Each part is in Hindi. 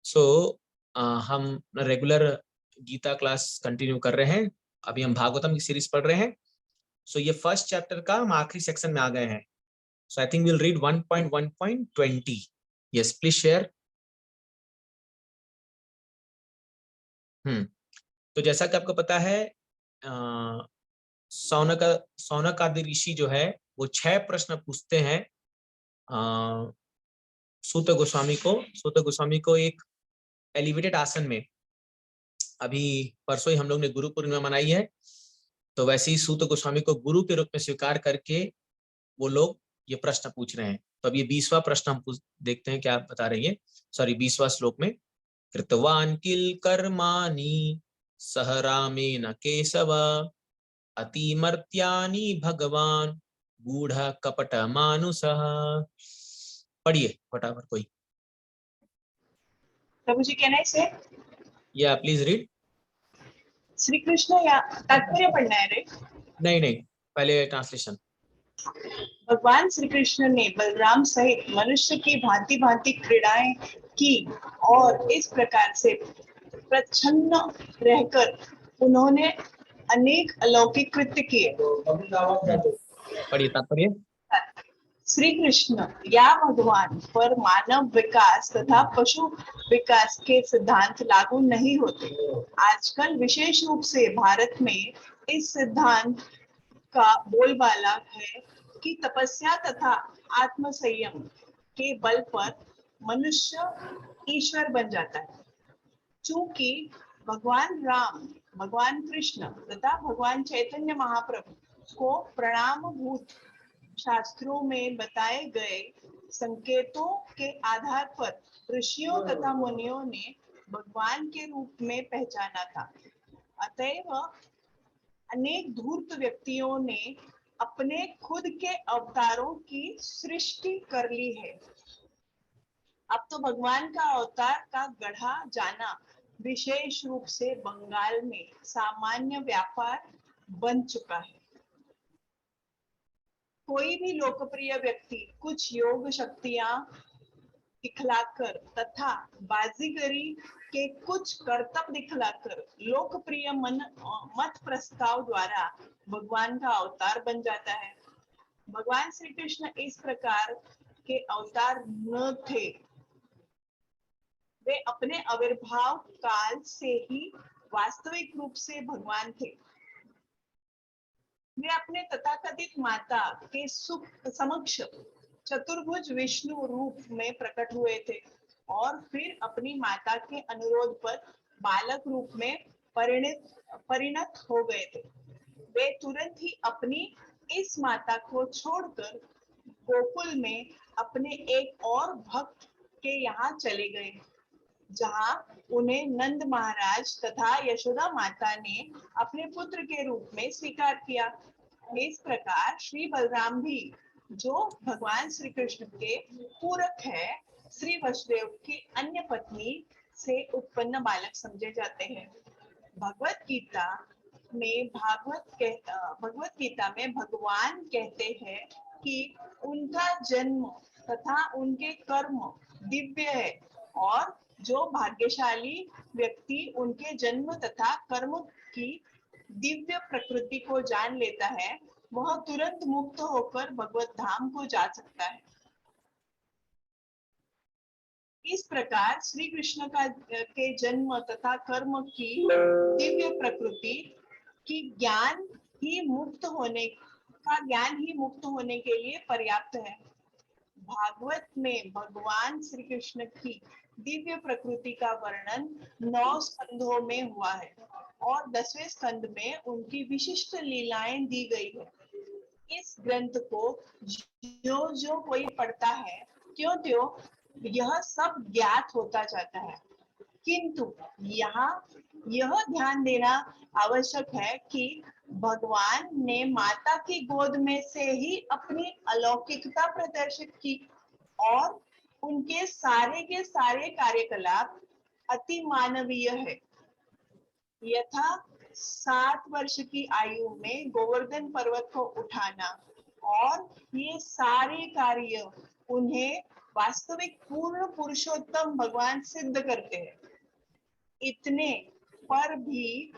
सो हम रेगुलर गीता क्लास कंटिन्यू कर रहे हैं। अभी हम भागवतम की सीरीज पढ़ रहे हैं। सो ये फर्स्ट चैप्टर का हम आखिरी सेक्शन में आ गए हैं। So I think will read 1.1.20। Yes please share. तो जैसा कि आपको पता है सौनक सौनक आदि ऋषि जो है वो 6 प्रश्न पूछते हैं सूत गोस्वामी को। सूत गोस्वामी को एक एलिवेटेड आसन में, अभी परसों ही हम लोग ने गुरु पूर्णिमा मनाई है, तो वैसे ही सूत गोस्वामी को गुरु के रूप में स्वीकार करके वो लोग ये प्रश्न पूछ रहे हैं। तो अब ये 20वां प्रश्न हम देखते हैं क्या बता रही है। सॉरी 20वां श्लोक में, कृतवान किल कर्माणि सह रामेण केशव अतिमर्त्यानि भगवान गूढ़ कपट मानुषः। पढ़िए फटाफट कोई। प्रभु जी, कैन आई से? या प्लीज रीड। श्री कृष्ण या तात्पर्य पढ़ना है रे? नहीं, पहले ट्रांसलेशन। भगवान श्री कृष्ण ने बलराम सहित मनुष्य की भांति भांति क्रीड़ाएं की और इस प्रकार से प्रच्छन्न रहकर उन्होंने अनेक अलौकिक कृत्य किए। पढ़िए तात्पर्य। श्री कृष्ण या भगवान पर मानव विकास तथा पशु विकास के सिद्धांत लागू नहीं होते। आजकल विशेष रूप से भारत में इस सिद्धांत का बोलबाला है कि तपस्या तथा आत्म संयम के बल पर मनुष्य ईश्वर बन जाता है। चूंकि भगवान राम, भगवान कृष्ण तथा भगवान चैतन्य महाप्रभु को प्रणामभूत शास्त्रों में बताए गए संकेतों के आधार पर ऋषियों तथा मुनियों ने भगवान के रूप में पहचाना था। अतएव अनेक धूर्त व्यक्तियों ने अपने खुद के अवतारों की सृष्टि कर ली है। अब तो भगवान का अवतार का गढ़ा जाना विशेष रूप से बंगाल में सामान्य व्यापार बन चुका है। कोई भी लोकप्रिय व्यक्ति कुछ योग शक्तियां दिखलाकर तथा बाजीगरी के कुछ करतब दिखलाकर लोकप्रिय मत प्रस्ताव द्वारा भगवान का अवतार बन जाता है। भगवान श्री कृष्ण इस प्रकार के अवतार न थे। वे अपने आविर्भाव काल से ही वास्तविक रूप से भगवान थे। वे अपने तथाकथित माता के समक्ष चतुर्भुज विष्णु रूप में प्रकट हुए थे और फिर अपनी माता के अनुरोध पर बालक रूप में परिणत हो गए थे। वे तुरंत ही अपनी इस माता को छोड़कर गोकुल में अपने एक और भक्त के यहाँ चले गए, जहाँ उन्हें नंद महाराज तथा यशोदा माता ने अपने पुत्र के रूप में स्वीकार किया। इस प्रकार श्री बलराम भी, जो भगवान श्री कृष्ण के पूरक है, श्री वसुदेव की अन्य पत्नी से उत्पन्न बालक समझे जाते हैं। भगवत गीता में भगवान कहते हैं कि उनका जन्म तथा उनके कर्म दिव्य है और जो भाग्यशाली व्यक्ति उनके जन्म तथा कर्म की दिव्य प्रकृति को जान लेता है, वह तुरंत मुक्त होकर भगवत धाम को जा सकता है। इस प्रकार श्री कृष्ण के जन्म तथा कर्म की दिव्य प्रकृति की ज्ञान ही मुक्त होने के लिए पर्याप्त है। भागवत में भगवान श्री कृष्ण की दिव्य प्रकृति का वर्णन 9 स्कंधों में हुआ है और 10वें स्कंद में उनकी विशिष्ट लीलाएं दी गई है। इस ग्रंथ को जो कोई पढ़ता है, त्यों यह सब ज्ञात होता जाता है। किंतु यहाँ यह ध्यान देना आवश्यक है कि भगवान ने माता की गोद में से ही अपनी अलौकिकता प्रदर्शित की और उनके सारे के सारे कार्यकलाप अति मानवीय है। यथा 7 वर्ष की आयु में गोवर्धन पर्वत को उठाना और ये सारे कार्य उन्हें वास्तविक पूर्ण पुरुषोत्तम भगवान सिद्ध करते हैं। इतने पर भी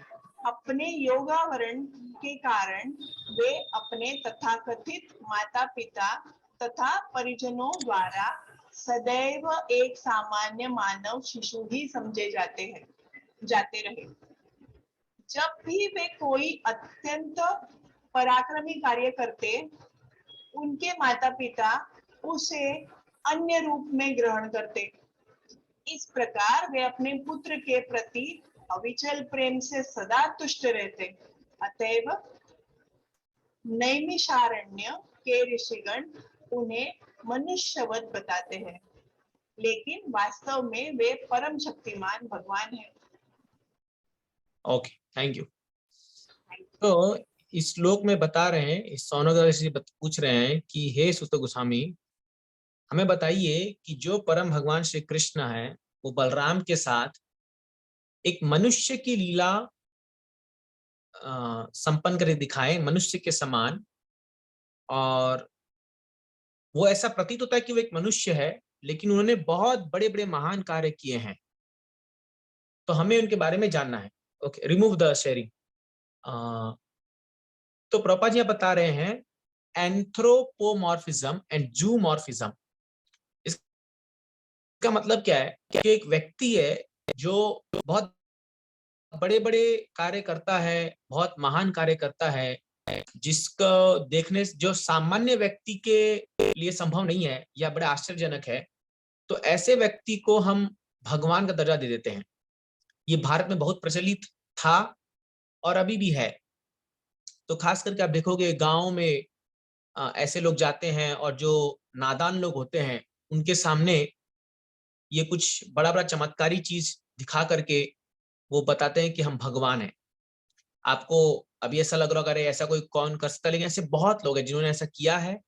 अपने योगावरण के कारण वे अपने तथाकथित माता पिता तथा परिजनों द्वारा सदैव एक सामान्य मानव शिशु ही समझे जाते रहे। जब भी वे कोई अत्यंत पराक्रमी कार्य करते, उनके माता पिता उसे अन्य रूप में ग्रहण करते। इस प्रकार वे अपने पुत्र के प्रति अविचल प्रेम से सदा तुष्ट रहते। अतएव नैमिषारण्य के ऋषिगण उन्हें मनुष्यवत बताते हैं, लेकिन वास्तव में वे परम शक्तिमान भगवान हैं। Okay, thank you. तो इस श्लोक में बता रहे हैं, इस सौनक ऋषि पूछ रहे हैं कि हे सुत गोस्वामी, हमें बताइए कि जो परम भगवान श्री कृष्ण है वो बलराम के साथ एक मनुष्य की लीला संपन्न करके दिखाए, मनुष्य के समान, और वो ऐसा प्रतीत होता है कि वो एक मनुष्य है, लेकिन उन्होंने बहुत बड़े बड़े महान कार्य किए हैं, तो हमें उनके बारे में जानना है। Okay, remove the sharing. तो प्रभुपाद जी बता रहे हैं एंथ्रोपोमॉर्फिज्म एंड जूमॉर्फिज्म। इसका मतलब क्या है कि एक व्यक्ति है जो बहुत बड़े बड़े कार्य करता है, बहुत महान कार्य करता है, जिसको देखने जो सामान्य व्यक्ति के लिए संभव नहीं है या बड़ा आश्चर्यजनक है, तो ऐसे व्यक्ति को हम भगवान का दर्जा दे देते हैं। ये भारत में बहुत प्रचलित था और अभी भी है। तो खास करके आप देखोगे गांव में ऐसे लोग जाते हैं और जो नादान लोग होते हैं उनके सामने ये कुछ बड़ा बड़ा चमत्कारी चीज दिखा करके वो बताते हैं कि हम भगवान हैं। आपको अभी ऐसा लग रहा होगा अरे ऐसा कोई कौन कर सकता है, लेकिन ऐसे बहुत लोग हैं जिन्होंने ऐसा किया है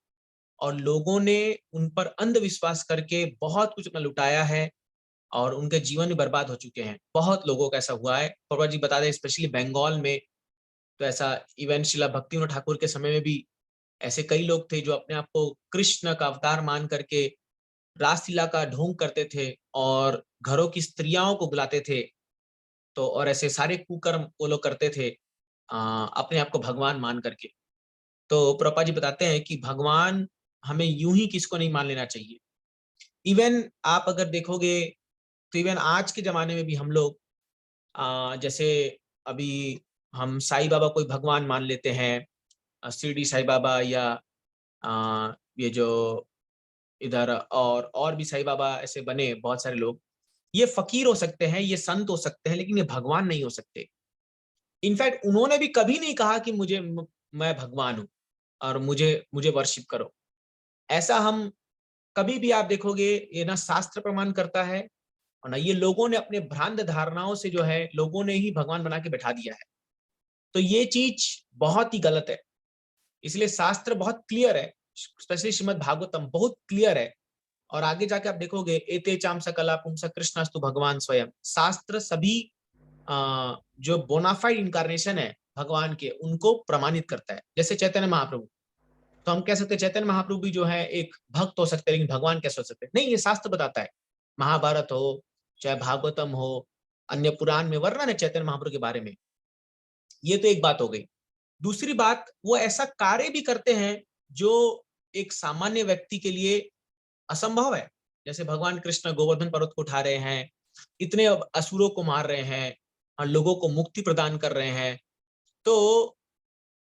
और लोगों ने उन पर अंधविश्वास करके बहुत कुछ अपना लुटाया है और उनके जीवन भी बर्बाद हो चुके हैं। बहुत लोगों का ऐसा हुआ है। प्रभा जी बता दें, स्पेशली बंगाल में तो ऐसा, इवन शिला भक्तिविनोद ठाकुर के समय में भी ऐसे कई लोग थे जो अपने आप को कृष्ण का अवतार मान करके रासलीला का ढोंग करते थे और घरों की स्त्रियों को बुलाते थे, तो और ऐसे सारे कुकर्म वो लोग करते थे अपने आप को भगवान मान करके। तो प्रभुपाद जी बताते हैं कि भगवान हमें यूं ही किसको नहीं मान लेना चाहिए। इवन आप अगर देखोगे तो इवन आज के जमाने में भी हम लोग जैसे अभी हम साईं बाबा कोई भगवान मान लेते हैं, शिरडी साईं बाबा या ये जो इधर और भी साईं बाबा ऐसे बने बहुत सारे लोग। ये फकीर हो सकते हैं, ये संत हो सकते हैं, लेकिन ये भगवान नहीं हो सकते। इनफैक्ट उन्होंने भी कभी नहीं कहा कि मैं भगवान हूं और मुझे वर्शिप करो। ऐसा हम कभी भी आप देखोगे ये ना शास्त्र प्रमाण करता है और ना ये लोगों ने अपने भ्रांत धारणाओं से जो है लोगों ने ही भगवान बना के बैठा दिया है। तो ये चीज बहुत ही गलत है। इसलिए शास्त्र बहुत क्लियर है, स्पेशली श्रीमद् भागवतम बहुत क्लियर है। और आगे जाके आप देखोगे एते चाम सकला पुंसा कृष्णस्तु भगवान स्वयं। शास्त्र सभी जो बोनाफाइड इनकारनेशन है भगवान के उनको प्रमाणित करता है। जैसे चैतन्य महाप्रभु, तो हम कह सकते हैं चैतन्य महाप्रभु भी जो है एक भक्त हो सकते हैं, लेकिन भगवान कैसे हो सकते हैं? नहीं, ये शास्त्र बताता है। महाभारत हो चाहे भागवतम हो, अन्य पुराण में वर्णन है चैतन्य महाप्रभु के बारे में। ये तो एक बात हो गई। दूसरी बात, वो ऐसा कार्य भी करते हैं जो एक सामान्य व्यक्ति के लिए असंभव है। जैसे भगवान कृष्ण गोवर्धन पर्वत को उठा रहे हैं, इतने असुरों को मार रहे हैं और लोगों को मुक्ति प्रदान कर रहे हैं। तो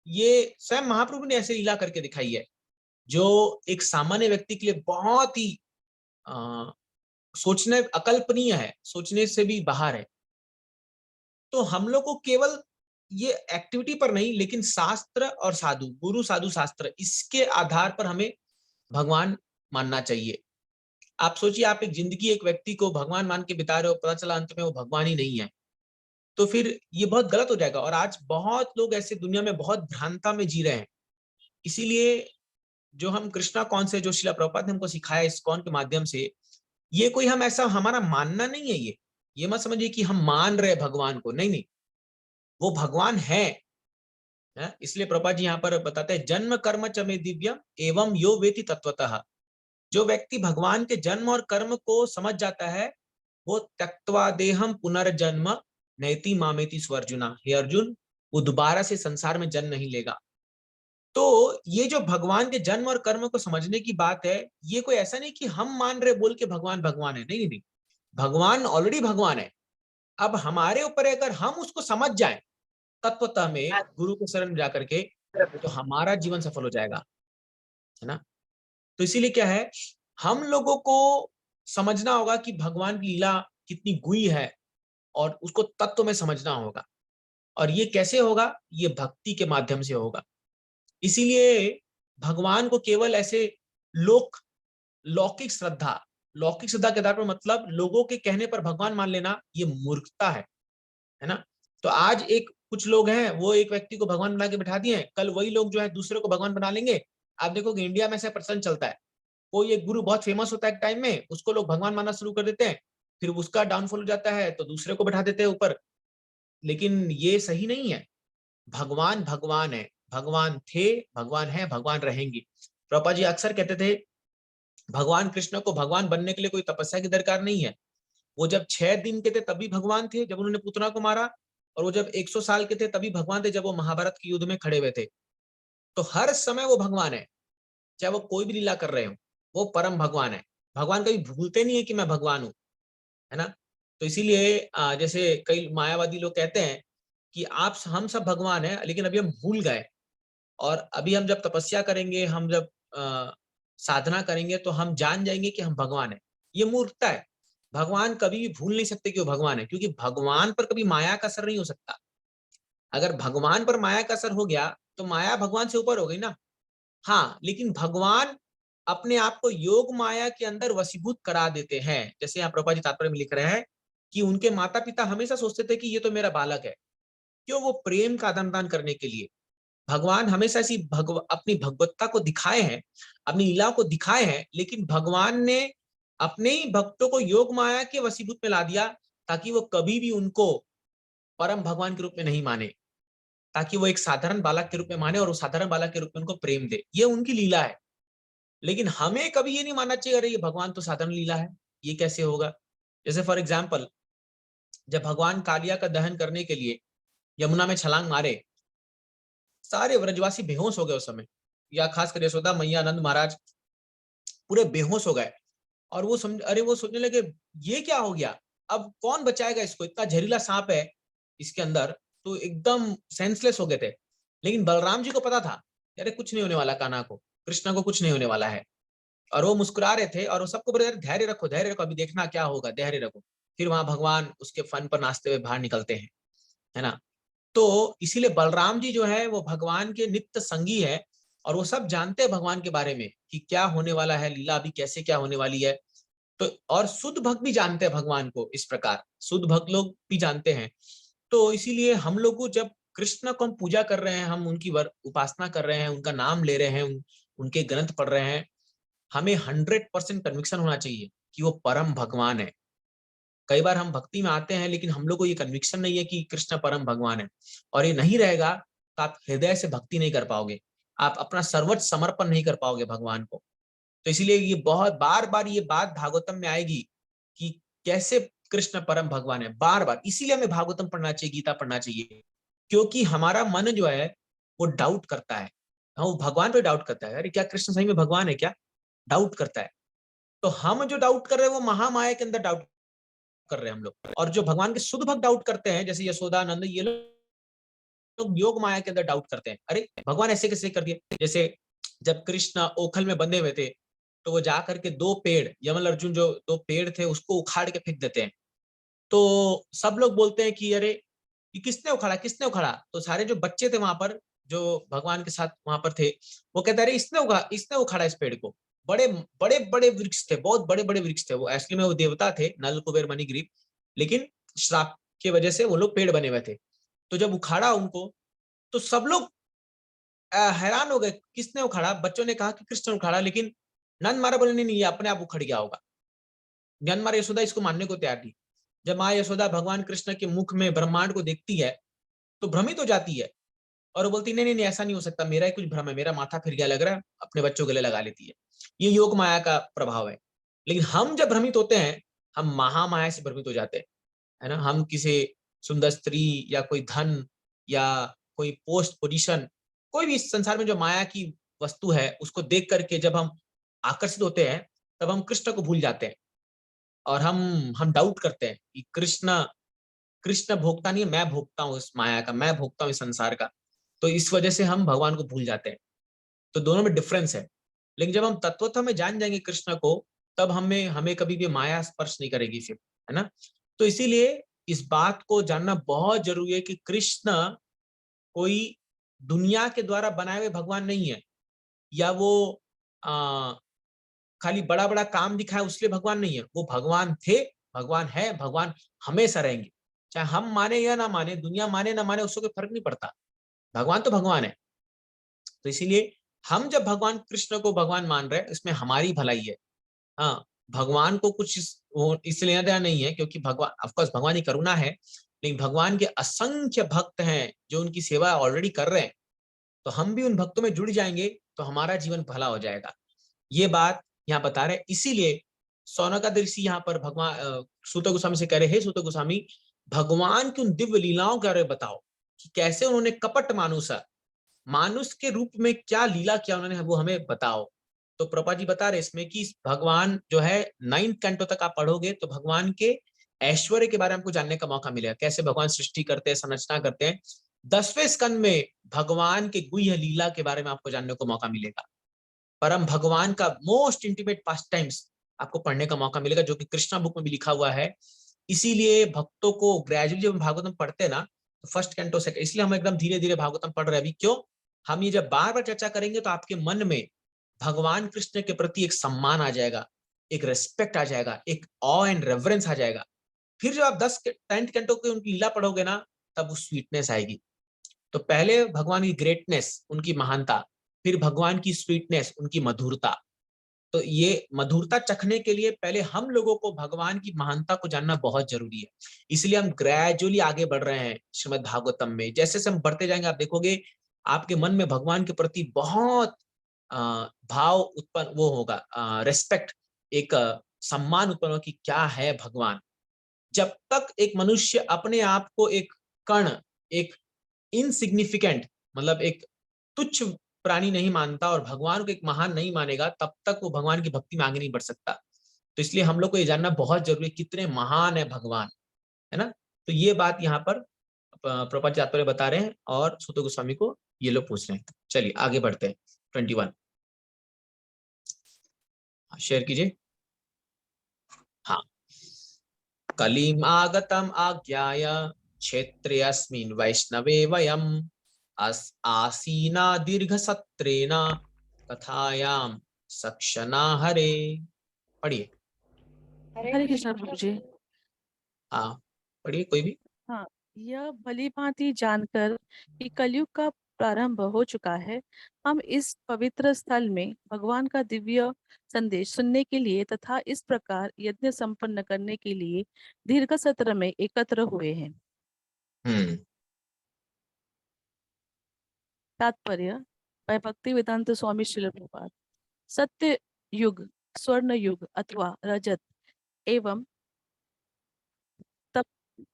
ये स्वयं महाप्रभु ने ऐसे लीला करके दिखाई है जो एक सामान्य व्यक्ति के लिए बहुत ही सोचने अकल्पनीय है, सोचने से भी बाहर है। तो हम लोग को केवल ये एक्टिविटी पर नहीं, लेकिन शास्त्र और साधु, गुरु साधु शास्त्र, इसके आधार पर हमें भगवान मानना चाहिए। आप सोचिए, आप एक जिंदगी एक व्यक्ति को भगवान मान के बिता रहे हो, पता चला अंत में वो भगवान ही नहीं है, तो फिर ये बहुत गलत हो जाएगा। और आज बहुत लोग ऐसे दुनिया में बहुत भ्रांता में जी रहे हैं। इसीलिए जो हम कृष्णा कौन से जो शिला प्रभुपाद ने हमको सिखाया इस कौन के माध्यम से, ये कोई हम ऐसा हमारा मानना नहीं है। ये मत समझिए कि हम मान रहे भगवान को, नहीं नहीं, वो भगवान है। इसलिए प्रभुपाद जी यहाँ पर बताते हैं जन्म कर्म च मे दिव्यम एवं यो वेति तत्वतः। जो व्यक्ति भगवान के जन्म और कर्म को समझ जाता है वो त्यक्त्वा देहम पुनर्जन्म नैति मामेति स्वर्जुना, हे अर्जुन वो दोबारा से संसार में जन्म नहीं लेगा। तो ये जो भगवान के जन्म और कर्म को समझने की बात है, ये कोई ऐसा नहीं कि हम मान रहे बोल के भगवान भगवान है, नहीं नहीं नहीं, भगवान ऑलरेडी भगवान है। अब हमारे ऊपर है, अगर हम उसको समझ जाएं तत्वतः में गुरु के शरण में जाकर के, तो हमारा जीवन सफल हो जाएगा, है ना। तो इसीलिए क्या है, हम लोगों को समझना होगा कि भगवान की लीला कितनी गुई है और उसको तत्व में समझना होगा। और ये कैसे होगा, ये भक्ति के माध्यम से होगा। इसीलिए भगवान को केवल ऐसे लौकिक श्रद्धा के आधार पर, मतलब लोगों के कहने पर भगवान मान लेना, ये मूर्खता है ना। तो आज एक कुछ लोग हैं, वो एक व्यक्ति को भगवान बना के बैठा दिए हैं, कल वही लोग जो है दूसरे को भगवान बना लेंगे। आप देखोगे इंडिया में ऐसा प्रचलन चलता है, कोई एक गुरु बहुत फेमस होता है एक टाइम में, उसको लोग भगवान मानना शुरू कर देते हैं, फिर उसका डाउनफॉल हो जाता है तो दूसरे को बैठा देते हैं ऊपर। लेकिन ये सही नहीं है। भगवान भगवान है, भगवान थे, भगवान है, भगवान रहेंगे। प्रभुपाद जी अक्सर कहते थे भगवान कृष्ण को भगवान बनने के लिए कोई तपस्या की दरकार नहीं है। वो जब 6 दिन के थे तभी भगवान थे, जब उन्होंने पुतना को मारा, और वो जब 100 साल के थे तभी भगवान थे, जब वो महाभारत के युद्ध में खड़े हुए थे। तो हर समय वो भगवान है, चाहे वो कोई भी लीला कर रहे हो, वो परम भगवान है। भगवान कभी भूलते नहीं है कि मैं भगवान हूं, है ना। तो इसीलिए जैसे कई मायावादी लोग कहते हैं कि हम सब भगवान हैं, लेकिन अभी हम भूल गए, और अभी हम जब तपस्या करेंगे, हम जब साधना करेंगे, तो हम जान जाएंगे कि हम भगवान हैं। ये मूर्खता है। भगवान कभी भी भूल नहीं सकते कि वो भगवान है, क्योंकि भगवान पर कभी माया का असर नहीं हो सकता। अगर भगवान पर माया का असर हो गया तो माया भगवान से ऊपर हो गई ना। हाँ, लेकिन भगवान अपने आप को योग माया के अंदर वशीभूत करा देते हैं। जैसे यहाँ प्रभुपाद जी तात्पर्य में लिख रहे हैं कि उनके माता पिता हमेशा सोचते थे कि ये तो मेरा बालक है, क्यों, वो प्रेम का आदान प्रदान करने के लिए। भगवान हमेशा ऐसी अपनी भगवत्ता को दिखाए हैं, अपनी लीला को दिखाए हैं, लेकिन भगवान ने अपने ही भक्तों को योग माया के वशीभूत में ला दिया, ताकि वो कभी भी उनको परम भगवान के रूप में नहीं माने, ताकि वो एक साधारण बालक के रूप में माने और उस साधारण बालक के रूप में उनको प्रेम दे। ये उनकी लीला है। लेकिन हमें कभी ये नहीं मानना चाहिए अरे ये भगवान तो साधारण लीला है, ये कैसे होगा। जैसे फॉर एग्जाम्पल, जब भगवान कालिया का दहन करने के लिए यमुना में छलांग मारे, सारे व्रजवासी बेहोश हो गए उस समय, या खासकर यशोदा मैया, आनंद महाराज पूरे बेहोश हो गए। और वो सोचने लगे ये क्या हो गया, अब कौन बचाएगा इसको, इतना जहरीला सांप है इसके अंदर, तो एकदम सेंसलेस हो गए थे। लेकिन बलराम जी को पता था अरे कुछ नहीं होने वाला, कान्हा को, कृष्णा को कुछ नहीं होने वाला है। और वो मुस्कुरा रहे थे और वो सबको बोले धैर्य रखो, धैर्य रखो, अभी देखना क्या होगा, धैर्य रखो। फिर वहां भगवान उसके फन पर नाचते हुए बाहर निकलते हैं, है ना। तो इसीलिए बलराम जी जो है वो भगवान के नित्य संगी है, और वो सब जानते हैं भगवान के बारे में कि क्या होने वाला है, लीला अभी कैसे क्या होने वाली है। तो और शुद्ध भक्त भी जानते हैं भगवान को, इस प्रकार शुद्ध भक्त लोग भी जानते हैं। तो इसीलिए हम लोग को जब कृष्ण को हम पूजा कर रहे हैं, हम उनकी उपासना कर रहे हैं, उनका नाम ले रहे हैं, उनके ग्रंथ पढ़ रहे हैं, हमें 100% कन्विक्शन होना चाहिए कि वो परम भगवान है। कई बार हम भक्ति में आते हैं लेकिन हम लोग को ये कन्विक्शन नहीं है कि कृष्ण परम भगवान है, और ये नहीं रहेगा तो आप हृदय से भक्ति नहीं कर पाओगे, आप अपना सर्वोच्च समर्पण नहीं कर पाओगे भगवान को। तो इसीलिए ये बहुत बार बार ये बात भागवतम में आएगी कि कैसे कृष्ण परम भगवान है, बार बार। इसीलिए हमें भागवतम पढ़ना चाहिए, गीता पढ़ना चाहिए, क्योंकि हमारा मन जो है वो डाउट करता है। हाँ, वो भगवान पे डाउट करता है, अरे क्या कृष्ण सही में भगवान है क्या, डाउट करता है। तो हम जो डाउट कर रहे हैं वो महामाया के अंदर डाउट कर रहे हैं हम लोग, और जो भगवान के शुद्ध भक्त डाउट करते हैं जैसे यशोदा नंद, ये लोग योग माया के अंदर डाउट करते हैं, अरे भगवान ऐसे कैसे कर दिए। जैसे जब कृष्ण ओखल में बंधे हुए थे तो वो जा करके 2 पेड़, यमल अर्जुन जो 2 पेड़ थे उसको उखाड़ के फेंक देते हैं। तो सब लोग बोलते हैं कि अरे ये किसने उखाड़ा, किसने उखाड़ा। तो सारे जो बच्चे थे वहां पर, जो भगवान के साथ वहां पर थे, वो कहते अरे इसने उखाड़ा इस पेड़ को। बड़े बड़े बड़े वृक्ष थे, बहुत बड़े बड़े वृक्ष थे वो, एक्चुअली में वो देवता थे, नल कुबेर मणिग्रीव, लेकिन श्राप की वजह से वो लोग पेड़ बने हुए थे। तो जब उखाड़ा उनको, तो सब लोग हैरान हो गए किसने उखाड़ा। बच्चों ने कहा कि कृष्ण ने उखाड़ा, लेकिन नंद महाराज बोले नहीं, ये अपने आप उखड़ गया होगा। नंद महाराज यशोदा इसको मानने को तैयार थी। जब माँ यशोदा भगवान कृष्ण के मुख में ब्रह्मांड को देखती है तो भ्रमित हो जाती है, और वो बोलती नहीं नहीं नहीं, ऐसा नहीं हो सकता, मेरा ही कुछ भ्रम है, मेरा माथा फिर गया लग रहा है, अपने बच्चों गले लगा लेती है। ये योग माया का प्रभाव है। लेकिन हम जब भ्रमित होते हैं, हम महामाया से भ्रमित हो जाते हैं, है ना। हम किसी सुंदर स्त्री या कोई धन या कोई पोस्ट पोजीशन, कोई भी संसार में जो माया की वस्तु है, उसको देख करके जब हम आकर्षित होते हैं, तब हम कृष्ण को भूल जाते हैं। और हम डाउट करते हैं कि कृष्ण कृष्ण भोगता नहीं है, मैं भोगता हूँ इस माया का, मैं भोगता हूँ इस संसार का। तो इस वजह से हम भगवान को भूल जाते हैं। तो दोनों में डिफरेंस है। लेकिन जब हम तत्वतः में जान जाएंगे कृष्ण को, तब हमें हमें कभी भी माया स्पर्श नहीं करेगी फिर, है ना। तो इसीलिए इस बात को जानना बहुत जरूरी है कि कृष्ण कोई दुनिया के द्वारा बनाए हुए भगवान नहीं है, या वो आ, खाली बड़ा बड़ा काम दिखाए उसलिए भगवान नहीं है। वो भगवान थे, भगवान है, भगवान हमेशा रहेंगे। चाहे हम माने या ना माने, दुनिया माने ना माने, उससे कोई फर्क नहीं पड़ता। भगवान तो भगवान है। तो इसीलिए हम जब भगवान कृष्ण को भगवान मान रहे हैं, इसमें हमारी भलाई है। हाँ, भगवान को कुछ इससे लेना देना नहीं है, क्योंकि भगवान ऑफकोर्स भगवान की करुणा है, लेकिन भगवान के असंख्य भक्त हैं जो उनकी सेवा ऑलरेडी कर रहे हैं। तो हम भी उन भक्तों में जुड़ जाएंगे तो हमारा जीवन भला हो जाएगा। ये बात यहाँ बता रहे हैं। इसीलिए सौनकादिक ऋषि यहाँ पर भगवान सूत गोस्वामी से कह रहे, हे सूत गोस्वामी, भगवान की उन दिव्य लीलाओं के बारे में बताओ कि कैसे उन्होंने कपट मानुष के रूप में क्या लीला किया उन्होंने, वो हमें बताओ। तो प्रभा जी बता रहे इसमें कि भगवान जो है 9th कैंटो तक आप पढ़ोगे तो भगवान के ऐश्वर्य के बारे में आपको जानने का मौका मिलेगा, कैसे भगवान सृष्टि करते हैं, संरचना करते हैं। 10वें स्कंद में भगवान के गुह्य लीला के बारे में आपको जानने को मौका मिलेगा। परम भगवान का मोस्ट इंटीमेट पास्ट टाइम्स आपको पढ़ने का मौका मिलेगा, जो कि कृष्णा बुक में भी लिखा हुआ है। इसीलिए भक्तों को ग्रेजुअली जब भागवतम पढ़ते हैं ना, तो फर्स्ट कैंटो से, इसलिए हम एकदम धीरे धीरे भागवतम पढ़ रहे हैं अभी। क्यों? हम ये जब बार बार चर्चा करेंगे तो आपके मन में भगवान कृष्ण के प्रति एक सम्मान आ जाएगा, एक रेस्पेक्ट आ जाएगा, एक ऑ एंड रेवरेंस आ जाएगा। फिर जब आप 10th कैंटो की उनकी लीला पढ़ोगे ना, तब वो स्वीटनेस आएगी। तो पहले भगवान की ग्रेटनेस, उनकी महानता, फिर भगवान की स्वीटनेस, उनकी मधुरता। तो ये मधुरता चखने के लिए पहले हम लोगों को भगवान की महानता को जानना बहुत जरूरी है। इसलिए हम ग्रेजुअली आगे बढ़ रहे हैं श्रीमद् भागवतम में। जैसे जैसे हम बढ़ते जाएंगे, आप देखोगे आपके मन में भगवान के प्रति बहुत भाव उत्पन्न वो होगा, रेस्पेक्ट, एक सम्मान उत्पन्न होगा कि क्या है भगवान। जब तक एक मनुष्य अपने आप को एक कण, एक इनसिग्निफिकेंट, मतलब एक तुच्छ प्राणी नहीं मानता और भगवान को एक महान नहीं मानेगा, तब तक वो भगवान की भक्ति में आगे नहीं बढ़ सकता। तो इसलिए हम लोग को ये जानना बहुत जरूरी है कितने महान है भगवान, है ना। तो ये बात यहाँ पर प्रपंच तात्पर्य बता रहे हैं और सूत गोस्वामी को ये लोग पूछ रहे हैं। चलिए आगे बढ़ते हैं। 21 शेयर कीजिए। हाँ, कलिमागतम आज्ञाय क्षेत्रे अस्मिन् वैष्णवे वयम् आसीना दीर्घ सत्रेण कथायाम सक्षना हरे। पढ़िए। हरे कृष्णा प्रभु जी। हाँ पढ़िए कोई भी। हाँ, यह भली भांति जानकर कि कलयुग का प्रारंभ हो चुका है, हम इस पवित्र स्थल में भगवान का दिव्य संदेश सुनने के लिए तथा इस प्रकार यज्ञ संपन्न करने के लिए दीर्घ सत्र में एकत्र हुए हैं। तात्पर्य by भक्ति वेदांत स्वामी श्रील प्रभुपाद। सत्य युग, स्वर्ण युग अथवा रजत एवं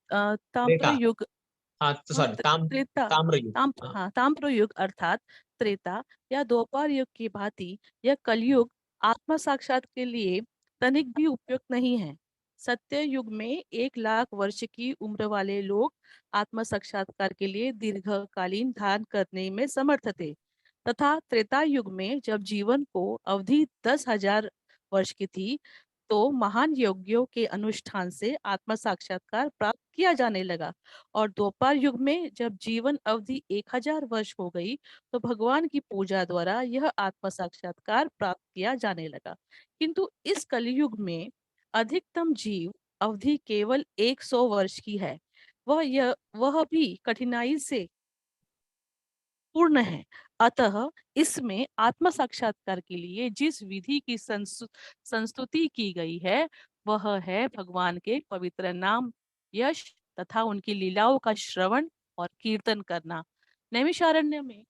ताम्र त्रेता, युग, हाँ तो सॉरी त्रेता, ताम्र युग, हाँ। ताम्र युग अर्थात त्रेता या द्वापर युग की भांति यह कलयुग आत्म साक्षात के लिए तनिक भी उपयुक्त नहीं है। सत्य युग में 1,00,000 वर्ष की उम्र वाले लोग आत्म साक्षात्कार के लिए दीर्घकालीन ध्यान करने में समर्थ थे, तथा त्रेता युग में जब जीवन को अवधि 10,000 वर्ष की थी, तो महान यज्ञों के अनुष्ठान से आत्म साक्षात्कार प्राप्त किया जाने लगा। और द्वापर युग में जब जीवन अवधि 1,000 वर्ष हो गई, तो भगवान की पूजा द्वारा यह आत्म साक्षात्कार प्राप्त किया जाने लगा। किंतु इस कलयुग में अधिकतम जीव अवधि केवल 100 वर्ष की है, वह भी कठिनाई से पूर्ण है। अतः इसमें आत्म साक्षात्कार के लिए जिस विधि की संस्तुति की गई है, वह है भगवान के पवित्र नाम, यश तथा उनकी लीलाओं का श्रवण और कीर्तन करना। नैमिषारण्य में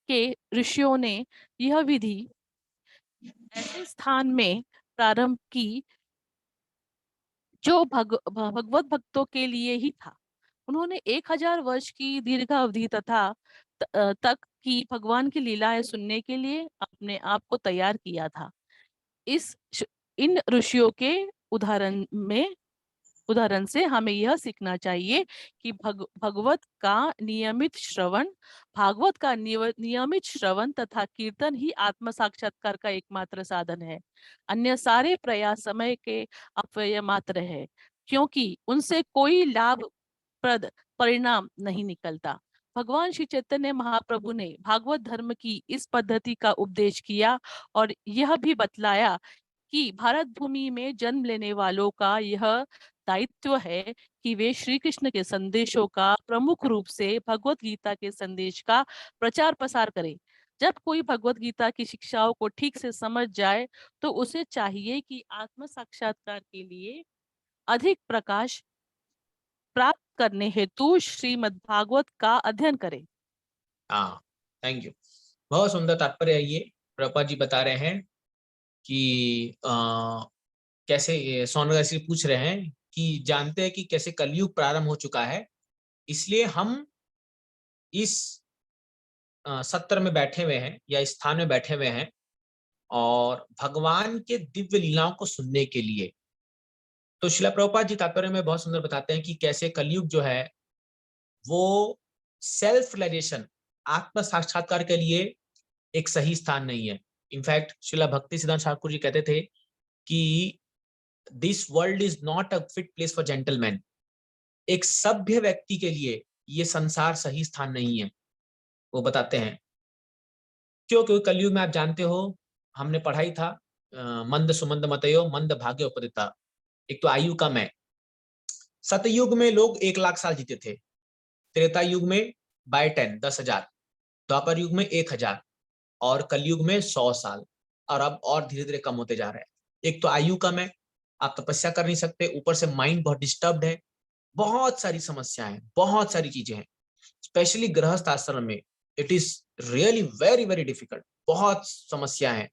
के ऋषियों ने यह विधि ऐसे स्थान में प्रारंभ की जो भगवत भक्तों के लिए ही था। उन्होंने 1000 वर्ष की दीर्घावधि तक की भगवान की लीलाएं सुनने के लिए अपने आप को तैयार किया था। इन ऋषियों के उदाहरण से हमें यह सीखना चाहिए कि भागवत का नियमित श्रवण तथा कीर्तन ही आत्म साक्षात्कार का एकमात्र साधन है। अन्य सारे प्रयास समय के अपव्यय मात्र है, क्योंकि उनसे कोई लाभप्रद परिणाम नहीं निकलता। भगवान श्री चैतन्य महाप्रभु ने भागवत धर्म की इस पद्धति का उपदेश किया और यह भी बतलाया कि भारत भूमि में जन्म लेने वालों का यह दायित्व है कि वे श्री कृष्ण के संदेशों का प्रमुख रूप से भगवत गीता के संदेश का प्रचार प्रसार करें। जब कोई भगवत गीता की शिक्षाओं को ठीक से समझ जाए तो उसे चाहिए कि आत्म साक्षात्कार के लिए अधिक प्रकाश प्राप्त करने हेतु श्रीमद् भागवत का अध्ययन करें। हाँ, थैंक यू। बहुत सुंदर तात्पर्य है ये। प्रभुपाद जी बता रहे हैं कि कैसे सोनगर जी पूछ रहे हैं कि जानते हैं कि कैसे कलयुग प्रारंभ हो चुका है, इसलिए हम इस सत्र में बैठे हुए हैं या इस स्थान में बैठे हुए हैं और भगवान के दिव्य लीलाओं को सुनने के लिए। तो शिला प्रभुपाद जी तात्पर्य में बहुत सुंदर बताते हैं कि कैसे कलयुग जो है वो सेल्फ रियलाइजेशन, आत्म साक्षात्कार के लिए एक सही स्थान नहीं है। इनफैक्ट शिला भक्ति सिद्धांत ठाकुर जी कहते थे कि this world is not a fit place for gentleman. एक सभ्य व्यक्ति के लिए ये संसार सही स्थान नहीं है। वो बताते हैं क्योंकि कलयुग में आप जानते हो, हमने पढ़ाई था मंद सुमंद मतयो मंद भाग्य उपदिता। एक तो आयु कम है। सतयुग में लोग 1 लाख साल जीते थे, त्रेता युग में बाय 10 10,000, द्वापर युग में 1,000 और कलयुग में 100 साल, और अब और धीरे धीरे कम होते जा रहे हैं। एक तो आयु कम है, आप तपस्या कर नहीं सकते, ऊपर से माइंड बहुत डिस्टर्ब्ड है, बहुत सारी समस्याएं, बहुत सारी चीजें हैं। स्पेशली गृहस्थ आश्रम में it is really very very difficult. बहुत समस्या है,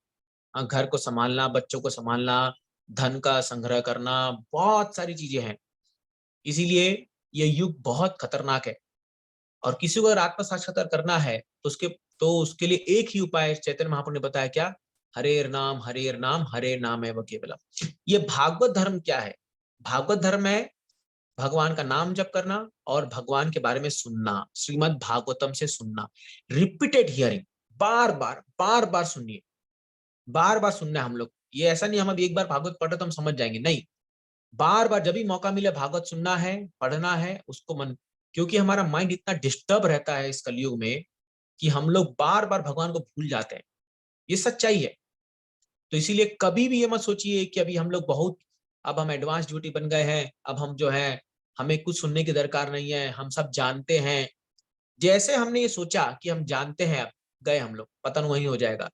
घर को संभालना, बच्चों को संभालना, धन का संग्रह करना, बहुत सारी चीजें हैं। इसीलिए ये युग बहुत खतरनाक है। और किसी को अगर आत्म साक्षात्कार करना है तो उसके लिए एक ही उपाय चैतन्य महाप्रभु ने बताया, क्या? हरेर नाम हरे नाम एव केवलम। ये भागवत धर्म क्या है? भागवत धर्म है भगवान का नाम जप करना और भगवान के बारे में सुनना, श्रीमद् भागवतम से सुनना, रिपीटेड हियरिंग, बार बार सुनिए, बार बार सुनना है हम लोग। ये ऐसा नहीं हम अब एक बार भागवत पढ़े तो हम समझ जाएंगे, नहीं, बार बार जब भी मौका मिले भागवत सुनना है, पढ़ना है उसको मन, क्योंकि हमारा माइंड इतना डिस्टर्ब रहता है इस कलयुग में कि हम लोग बार बार भगवान को भूल जाते हैं। ये सच्चाई है। तो इसीलिए कभी भी ये मत सोचिए कि अभी हम लोग बहुत, अब हम एडवांस ड्यूटी बन गए हैं, अब हम जो है हमें कुछ सुनने की दरकार नहीं है, हम सब जानते हैं। जैसे हमने ये सोचा कि हम जानते हैं, अब गए हम लोग, पतन वही हो जाएगा।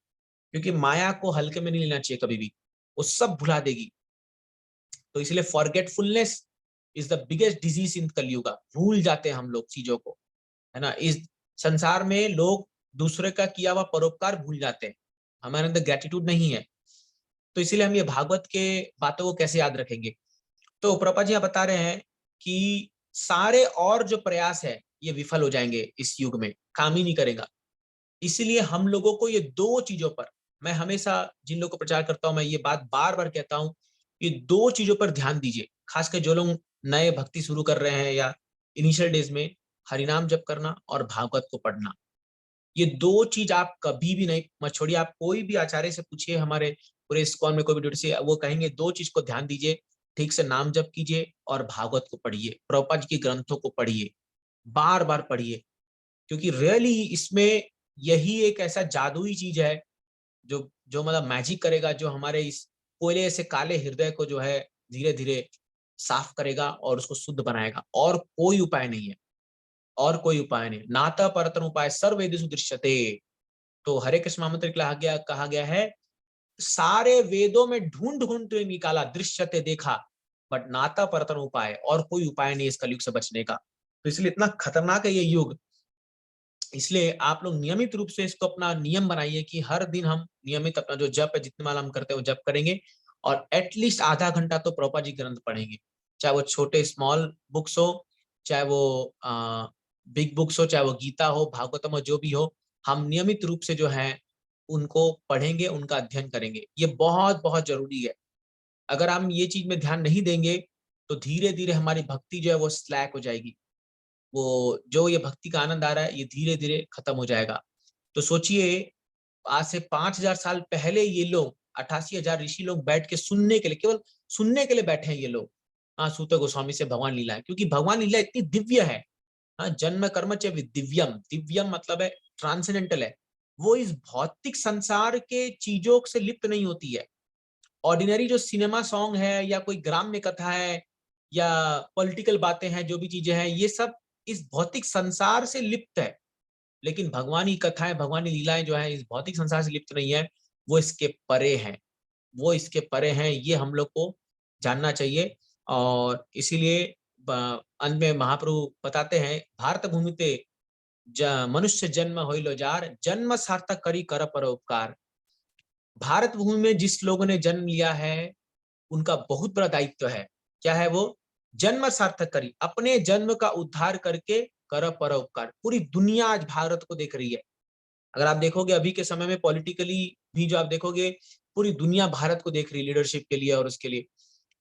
क्योंकि माया को हल्के में नहीं लेना चाहिए कभी भी, वो सब भुला देगी। तो इसलिए forgetfulness is the biggest disease in Kalyuga. भूल जाते हैं हम लोग चीजों को, है ना। इस संसार में लोग दूसरे का किया हुआ परोपकार भूल जाते हैं, हमारे अंदर ग्रेटिट्यूड नहीं है। तो इसीलिए हम ये भागवत के बातों को कैसे याद रखेंगे। तो प्रभुपाद जी बता रहे हैं कि सारे और जो प्रयास है ये विफल हो जाएंगे, इस युग में काम ही नहीं करेगा। इसीलिए हम लोगों को ये दो चीजों पर, मैं हमेशा जिन लोगों को प्रचार करता हूं मैं ये बात बार बार कहता हूं, ये दो चीजों पर ध्यान दीजिए। खासकर जो लोग नए भक्ति शुरू कर रहे हैं या इनिशियल डेज में, हरिनाम जप करना और भागवत को पढ़ना, ये दो चीज आप कभी भी नहीं मत छोड़िए। आप कोई भी आचार्य से पूछिए, हमारे पूरे इस्कॉन में कोई भी ड्यूटी से, वो कहेंगे दो चीज को ध्यान दीजिए, ठीक से नाम जप कीजिए और भागवत को पढ़िए, प्रभुपाद जी के ग्रंथों को पढ़िए, बार बार पढ़िए। क्योंकि रियली इसमें यही एक ऐसा जादुई चीज है जो जो मतलब मैजिक करेगा, जो हमारे इस कोयले से काले हृदय को जो है धीरे धीरे साफ करेगा और उसको शुद्ध बनाएगा। और कोई उपाय नहीं है, और कोई उपाय नहीं। नाता परतन उपाय सर्ववेदेषु दृश्यते। तो हरे कृष्ण महामंत्र कहा गया है, सारे वेदों में ढूंढ ढूंढ तो निकाला, दृश्यते देखा, बट नाता परतन उपाय, और कोई उपाय नहीं इस कलयुग से बचने का। तो इसलिए इतना खतरनाक है ये युग इसलिए आप लोग नियमित रूप से इसको अपना नियम बनाइए कि हर दिन हम नियमित अपना जो जप है, जितने माला हम करते हैं वो जप करेंगे, और एटलीस्ट आधा घंटा तो प्रभुपाद जी ग्रंथ पढ़ेंगे, चाहे वो छोटे स्मॉल बुक्स हो, चाहे वो बिग बुक्स हो, चाहे वो गीता हो, भागवतम हो, जो भी हो, हम नियमित रूप से जो है उनको पढ़ेंगे, उनका अध्ययन करेंगे। ये बहुत बहुत जरूरी है। अगर हम ये चीज में ध्यान नहीं देंगे तो धीरे धीरे हमारी भक्ति जो है वो स्लैक हो जाएगी। वो जो ये भक्ति का आनंद आ रहा है ये धीरे धीरे खत्म हो जाएगा। तो सोचिए, आज से 5000 साल पहले ये लोग 88,000 ऋषि लोग बैठ के सुनने के लिए, केवल सुनने के लिए बैठे हैं ये लोग, हाँ, सूत गोस्वामी से भगवान लीला है, क्योंकि भगवान लीला इतनी दिव्य है। हाँ, जन्म कर्म च दिव्यम, दिव्यम मतलब है ट्रांसेंडेंटल है। वो इस भौतिक संसार के चीजों से लिप्त नहीं होती है। ऑर्डिनरी जो सिनेमा सॉन्ग है या कोई ग्राम्य कथा है या पॉलिटिकल बातें हैं, जो भी चीजें हैं, ये सब इस भौतिक संसार से लिप्त है। लेकिन भगवानी कथाएं, भगवानी लीलाएं जो है इस भौतिक संसार से लिप्त नहीं है, वो इसके परे हैं, वो इसके परे हैं। ये हम लोग को जानना चाहिए। और इसीलिए अंत में महाप्रभु बताते हैं, भारत भूमि ते मनुष्य जन्म होइलो जार, जन्म सार्थक करी कर परोपकार। भारत भूमि में जिस लोगों ने जन्म लिया है उनका बहुत बड़ा दायित्व है। क्या है वो? जन्म सार्थक करी, अपने जन्म का उद्धार करके कर परोपकार। पूरी दुनिया आज भारत को देख रही है। अगर आप देखोगे अभी के समय में पॉलिटिकली भी जो आप देखोगे, पूरी दुनिया भारत को देख रही है लीडरशिप के लिए और उसके लिए।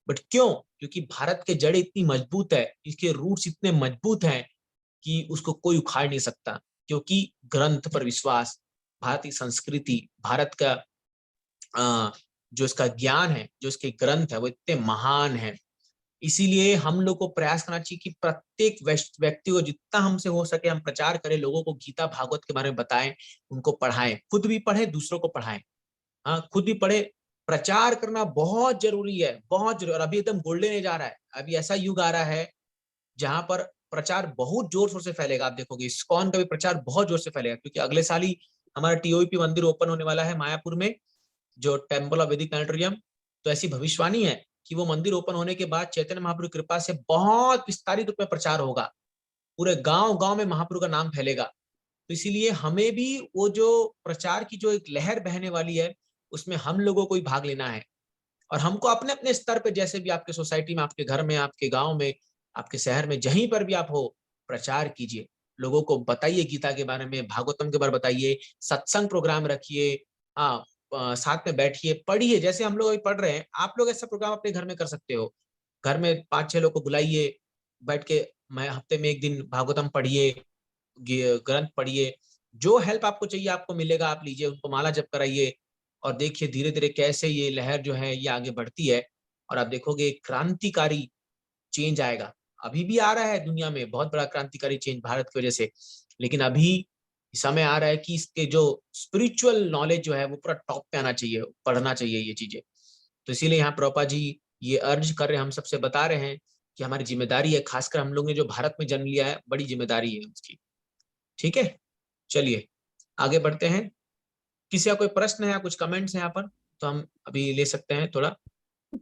बट क्यों? क्योंकि भारत के जड़ें इतनी मजबूत है, इसके रूट्स इतने मजबूत हैं कि उसको कोई उखाड़ नहीं सकता। क्योंकि ग्रंथ पर विश्वास, भारतीय संस्कृति, भारत का जो इसका ज्ञान है, जो इसके ग्रंथ है, वो इतने महान है। इसीलिए हम लोग को प्रयास करना चाहिए कि प्रत्येक व्यक्ति को जितना हमसे हो सके हम प्रचार करें, लोगों को गीता भागवत के बारे में बताएं, उनको पढ़ाएं, खुद भी पढ़ें, दूसरों को पढ़ाएं। हाँ, खुद भी पढ़े। प्रचार करना बहुत जरूरी है, बहुत जरूरी। और अभी एकदम गोल्डन एज आ रहा है, अभी ऐसा युग आ रहा है जहां पर प्रचार बहुत जोर शोर से फैलेगा। आप देखोगे इस्कॉन का भी प्रचार बहुत जोर से फैलेगा, क्योंकि अगले साल ही हमारा टीओपी मंदिर ओपन होने वाला है मायापुर में, जो टेम्पल ऑफ वैदिक प्लानेटोरियम। तो ऐसी भविष्यवाणी है कि वो मंदिर ओपन होने के बाद चैतन्य महाप्रभु की कृपा से बहुत विस्तारित रूप में प्रचार होगा, पूरे गांव गांव में महाप्रभु का नाम फैलेगा। तो इसीलिए हमें भी वो जो प्रचार की जो एक लहर बहने वाली है, उसमें हम लोगों को ही भाग लेना है। और हमको अपने अपने स्तर पे, जैसे भी आपके सोसाइटी में, आपके घर में, आपके गांव में, आपके शहर में, जहीं पर भी आप हो, प्रचार कीजिए, लोगों को बताइए गीता के बारे में, भागवतम के बारे में बताइए, सत्संग प्रोग्राम रखिए। हाँ, साथ में बैठिए, पढ़िए, जैसे हम लोग अभी पढ़ रहे हैं, आप लोग ऐसा प्रोग्राम अपने घर में कर सकते हो। घर में 5-6 लोग को बुलाइए, बैठ के मैं हफ्ते में 1 दिन भागवतम पढ़िए, ग्रंथ पढ़िए। जो हेल्प आपको चाहिए आपको मिलेगा, आप लीजिए, उनको माला जप कराइए, और देखिए धीरे धीरे कैसे ये लहर जो है ये आगे बढ़ती है। और आप देखोगे एक क्रांतिकारी चेंज आएगा। अभी भी आ रहा है दुनिया में बहुत बड़ा क्रांतिकारी चेंज भारत की वजह से, लेकिन अभी समय आ रहा है कि इसके जो स्पिरिचुअल नॉलेज जो है वो पूरा टॉप पे आना चाहिए, पढ़ना चाहिए ये चीजें। तो इसीलिए यहाँ प्रभुपाद जी ये अर्ज कर रहे हैं, हम सबसे बता रहे हैं कि हमारी जिम्मेदारी है, खासकर हम लोग ने जो भारत में जन्म लिया है, बड़ी जिम्मेदारी है उसकी। ठीक है, चलिए आगे बढ़ते हैं। किसी का कोई प्रश्न है या कुछ कमेंट्स है यहाँ पर, तो हम अभी ले सकते हैं थोड़ा।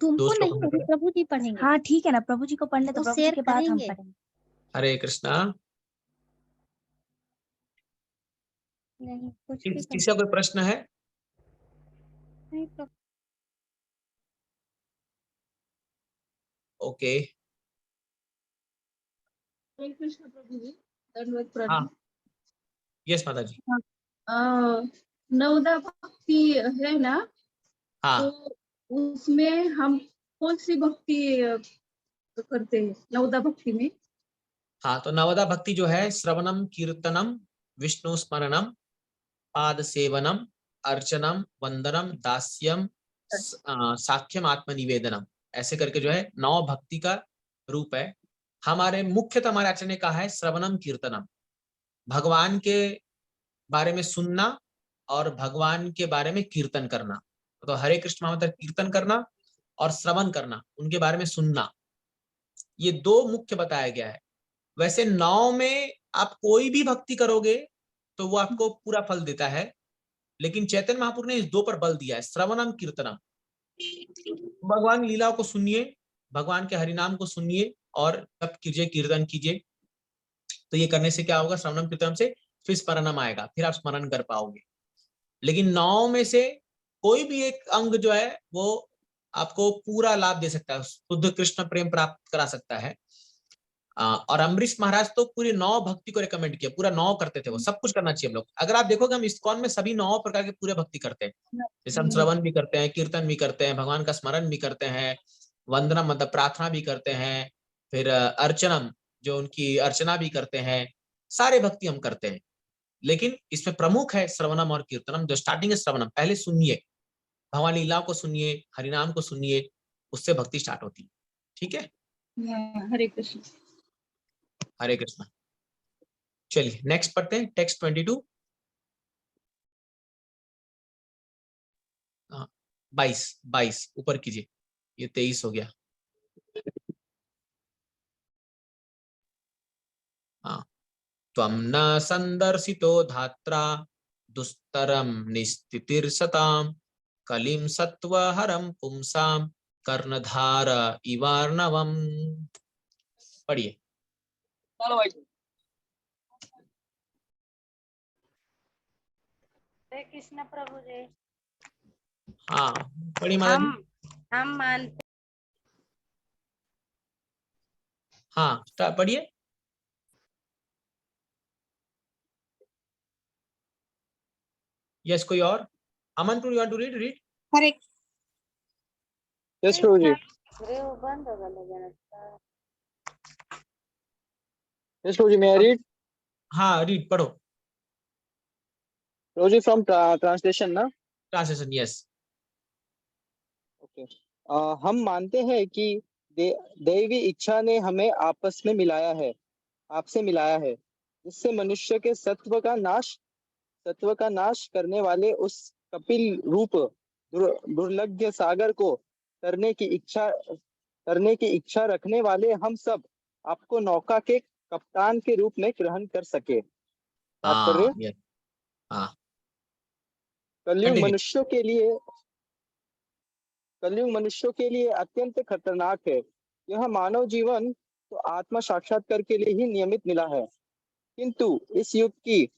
तुमको नहीं, अभी प्रभु जी पढ़ेंगे। हाँ ठीक है ना, प्रभु जी को पढ़ ले तो प्रभु जी के बाद हम पढ़ेंगे। हरे कृष्णा। नहीं, कुछ भी किसी का कोई प्रश्न है? नहीं। ओके। कृष्ण प्रभु जी, दंडवत हाँ, प्रणाम। यस माता जी। नवदा भक्ति है ना, हाँ, तो उसमें हम कौन सी भक्ति करते हैं नवदा भक्ति में? हाँ, तो नवदा भक्ति जो है, श्रवणम कीर्तनम विष्णु स्मरणम पाद सेवनम अर्चनम वंदनम दास्यम साख्यम आत्मनिवेदनम, ऐसे करके जो है 9 भक्ति का रूप है। हमारे मुख्यतः हमारे आचार्य ने कहा है श्रवणम कीर्तनम, भगवान के बारे में सुनना और भगवान के बारे में कीर्तन करना। तो हरे कृष्ण महामंत्र कीर्तन करना और श्रवण करना, उनके बारे में सुनना, ये 2 मुख्य बताया गया है। वैसे 9 में आप कोई भी भक्ति करोगे तो वो आपको पूरा फल देता है, लेकिन चैतन्य महाप्रभु ने इस 2 पर बल दिया है, श्रवणम कीर्तनम। भगवान लीलाओं को सुनिए, भगवान के हरिनाम को सुनिए और जप कीजिए, कीर्तन कीजिए। तो ये करने से क्या होगा? श्रवणम कीर्तनम से फिर स्मरणम आएगा, फिर आप स्मरण कर पाओगे। लेकिन 9 में से कोई भी एक अंग जो है वो आपको पूरा लाभ दे सकता है, शुद्ध कृष्ण प्रेम प्राप्त करा सकता है। और अम्बरीश महाराज तो पूरी 9 भक्ति को रिकमेंड किया, पूरा 9 करते थे वो, सब कुछ करना चाहिए हम लोग। अगर आप देखोगे हम इस्कॉन में सभी 9 प्रकार के पूरे भक्ति करते हैं, जैसे हम श्रवण भी करते हैं, कीर्तन भी करते हैं, भगवान का स्मरण भी करते हैं, वंदना मतलब प्रार्थना भी करते हैं, फिर अर्चनम जो उनकी अर्चना भी करते हैं, सारे भक्ति हम करते हैं। लेकिन इसमें प्रमुख है श्रवणम और कीर्तनम। जो स्टार्टिंग है श्रवणम, पहले सुनिए, भगवान लीला को सुनिए, हरिनाम को सुनिए, उससे भक्ति स्टार्ट होती है। ठीक है, हरे कृष्ण। हरे कृष्ण। चलिए नेक्स्ट पढ़ते हैं, टेक्स्ट 22। 22 ऊपर कीजिए, ये 23 हो गया। हाँ, त्वं न संदर्शितो धात्रा दुस्तरम निस्तितिर्सताम कलिम सत्वहरम पुंसाम कर्णधार इवार्णवम। पढ़िए। हरे कृष्ण प्रभु जी। हाँ पढ़िए माता जी। हम मानते हाँ पढ़िए। यस, कोई और? Aman too, you want to read? हरे यस प्रभु जी। अरे वो बंद होगा लेकिन यस प्रभु जी, मैं रीड। हाँ रीड, पढ़ो। प्रभु जी फ्रॉम ट्रांसलेशन ना? Translation, yes. ओके। हम मानते हैं कि दैवी इच्छा ने हमें आपस में मिलाया है, आपसे मिलाया है, जिससे मनुष्य के सत्व का नाश करने वाले उस कपिल रूप दुर्लभ सागर को तरने की इच्छा रखने वाले हम सब आपको नौका के कप्तान के रूप में ग्रहण कर सके। तात्पर्य, हाँ यस, हाँ कलयुग कंटिन्यू। मनुष्यों के लिए अत्यंत खतरनाक है। यह मानव जीवन तो आत्मा साक्षात्कार के लिए ही नियमित मिला है, किंतु इस युग की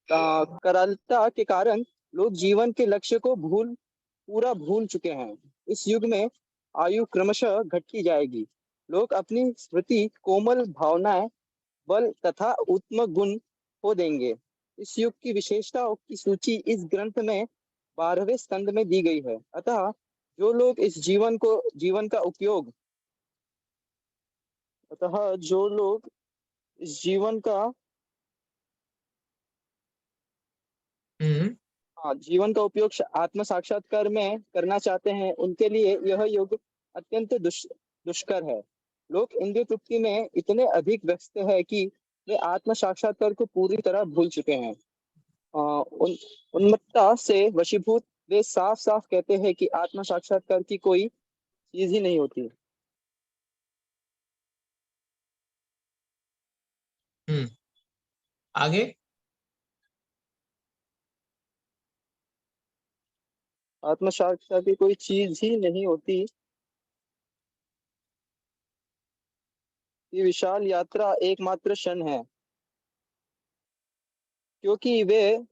करलता के कारण लोग जीवन के लक्ष्य को पूरा भूल चुके हैं। इस युग में आयु क्रमशः घटती जाएगी। लोग अपनी स्मृति, कोमल भावनाएं, बल तथा उत्तम गुण खो देंगे। इस युग की विशेषताओं की सूची इस ग्रंथ में 12वें स्कंद में दी गई है। अतः जो लोग इस जीवन का उपयोग जीवन का उपयोग आत्म साक्षात्कार में करना चाहते हैं, उनके लिए यह युग अत्यंत दुष्कर है। लोग इंद्रिय तृप्ति में इतने अधिक व्यस्त है कि वे आत्म साक्षात्कार को पूरी तरह भूल चुके हैं। उन्मत्तता से वशीभूत वे साफ साफ कहते हैं कि आत्म साक्षात्कार की कोई चीज ही नहीं होती। आगे। आत्म साक्षात्कार की कोई चीज ही नहीं होती। ये विशाल यात्रा एकमात्र क्षण है, क्योंकि वे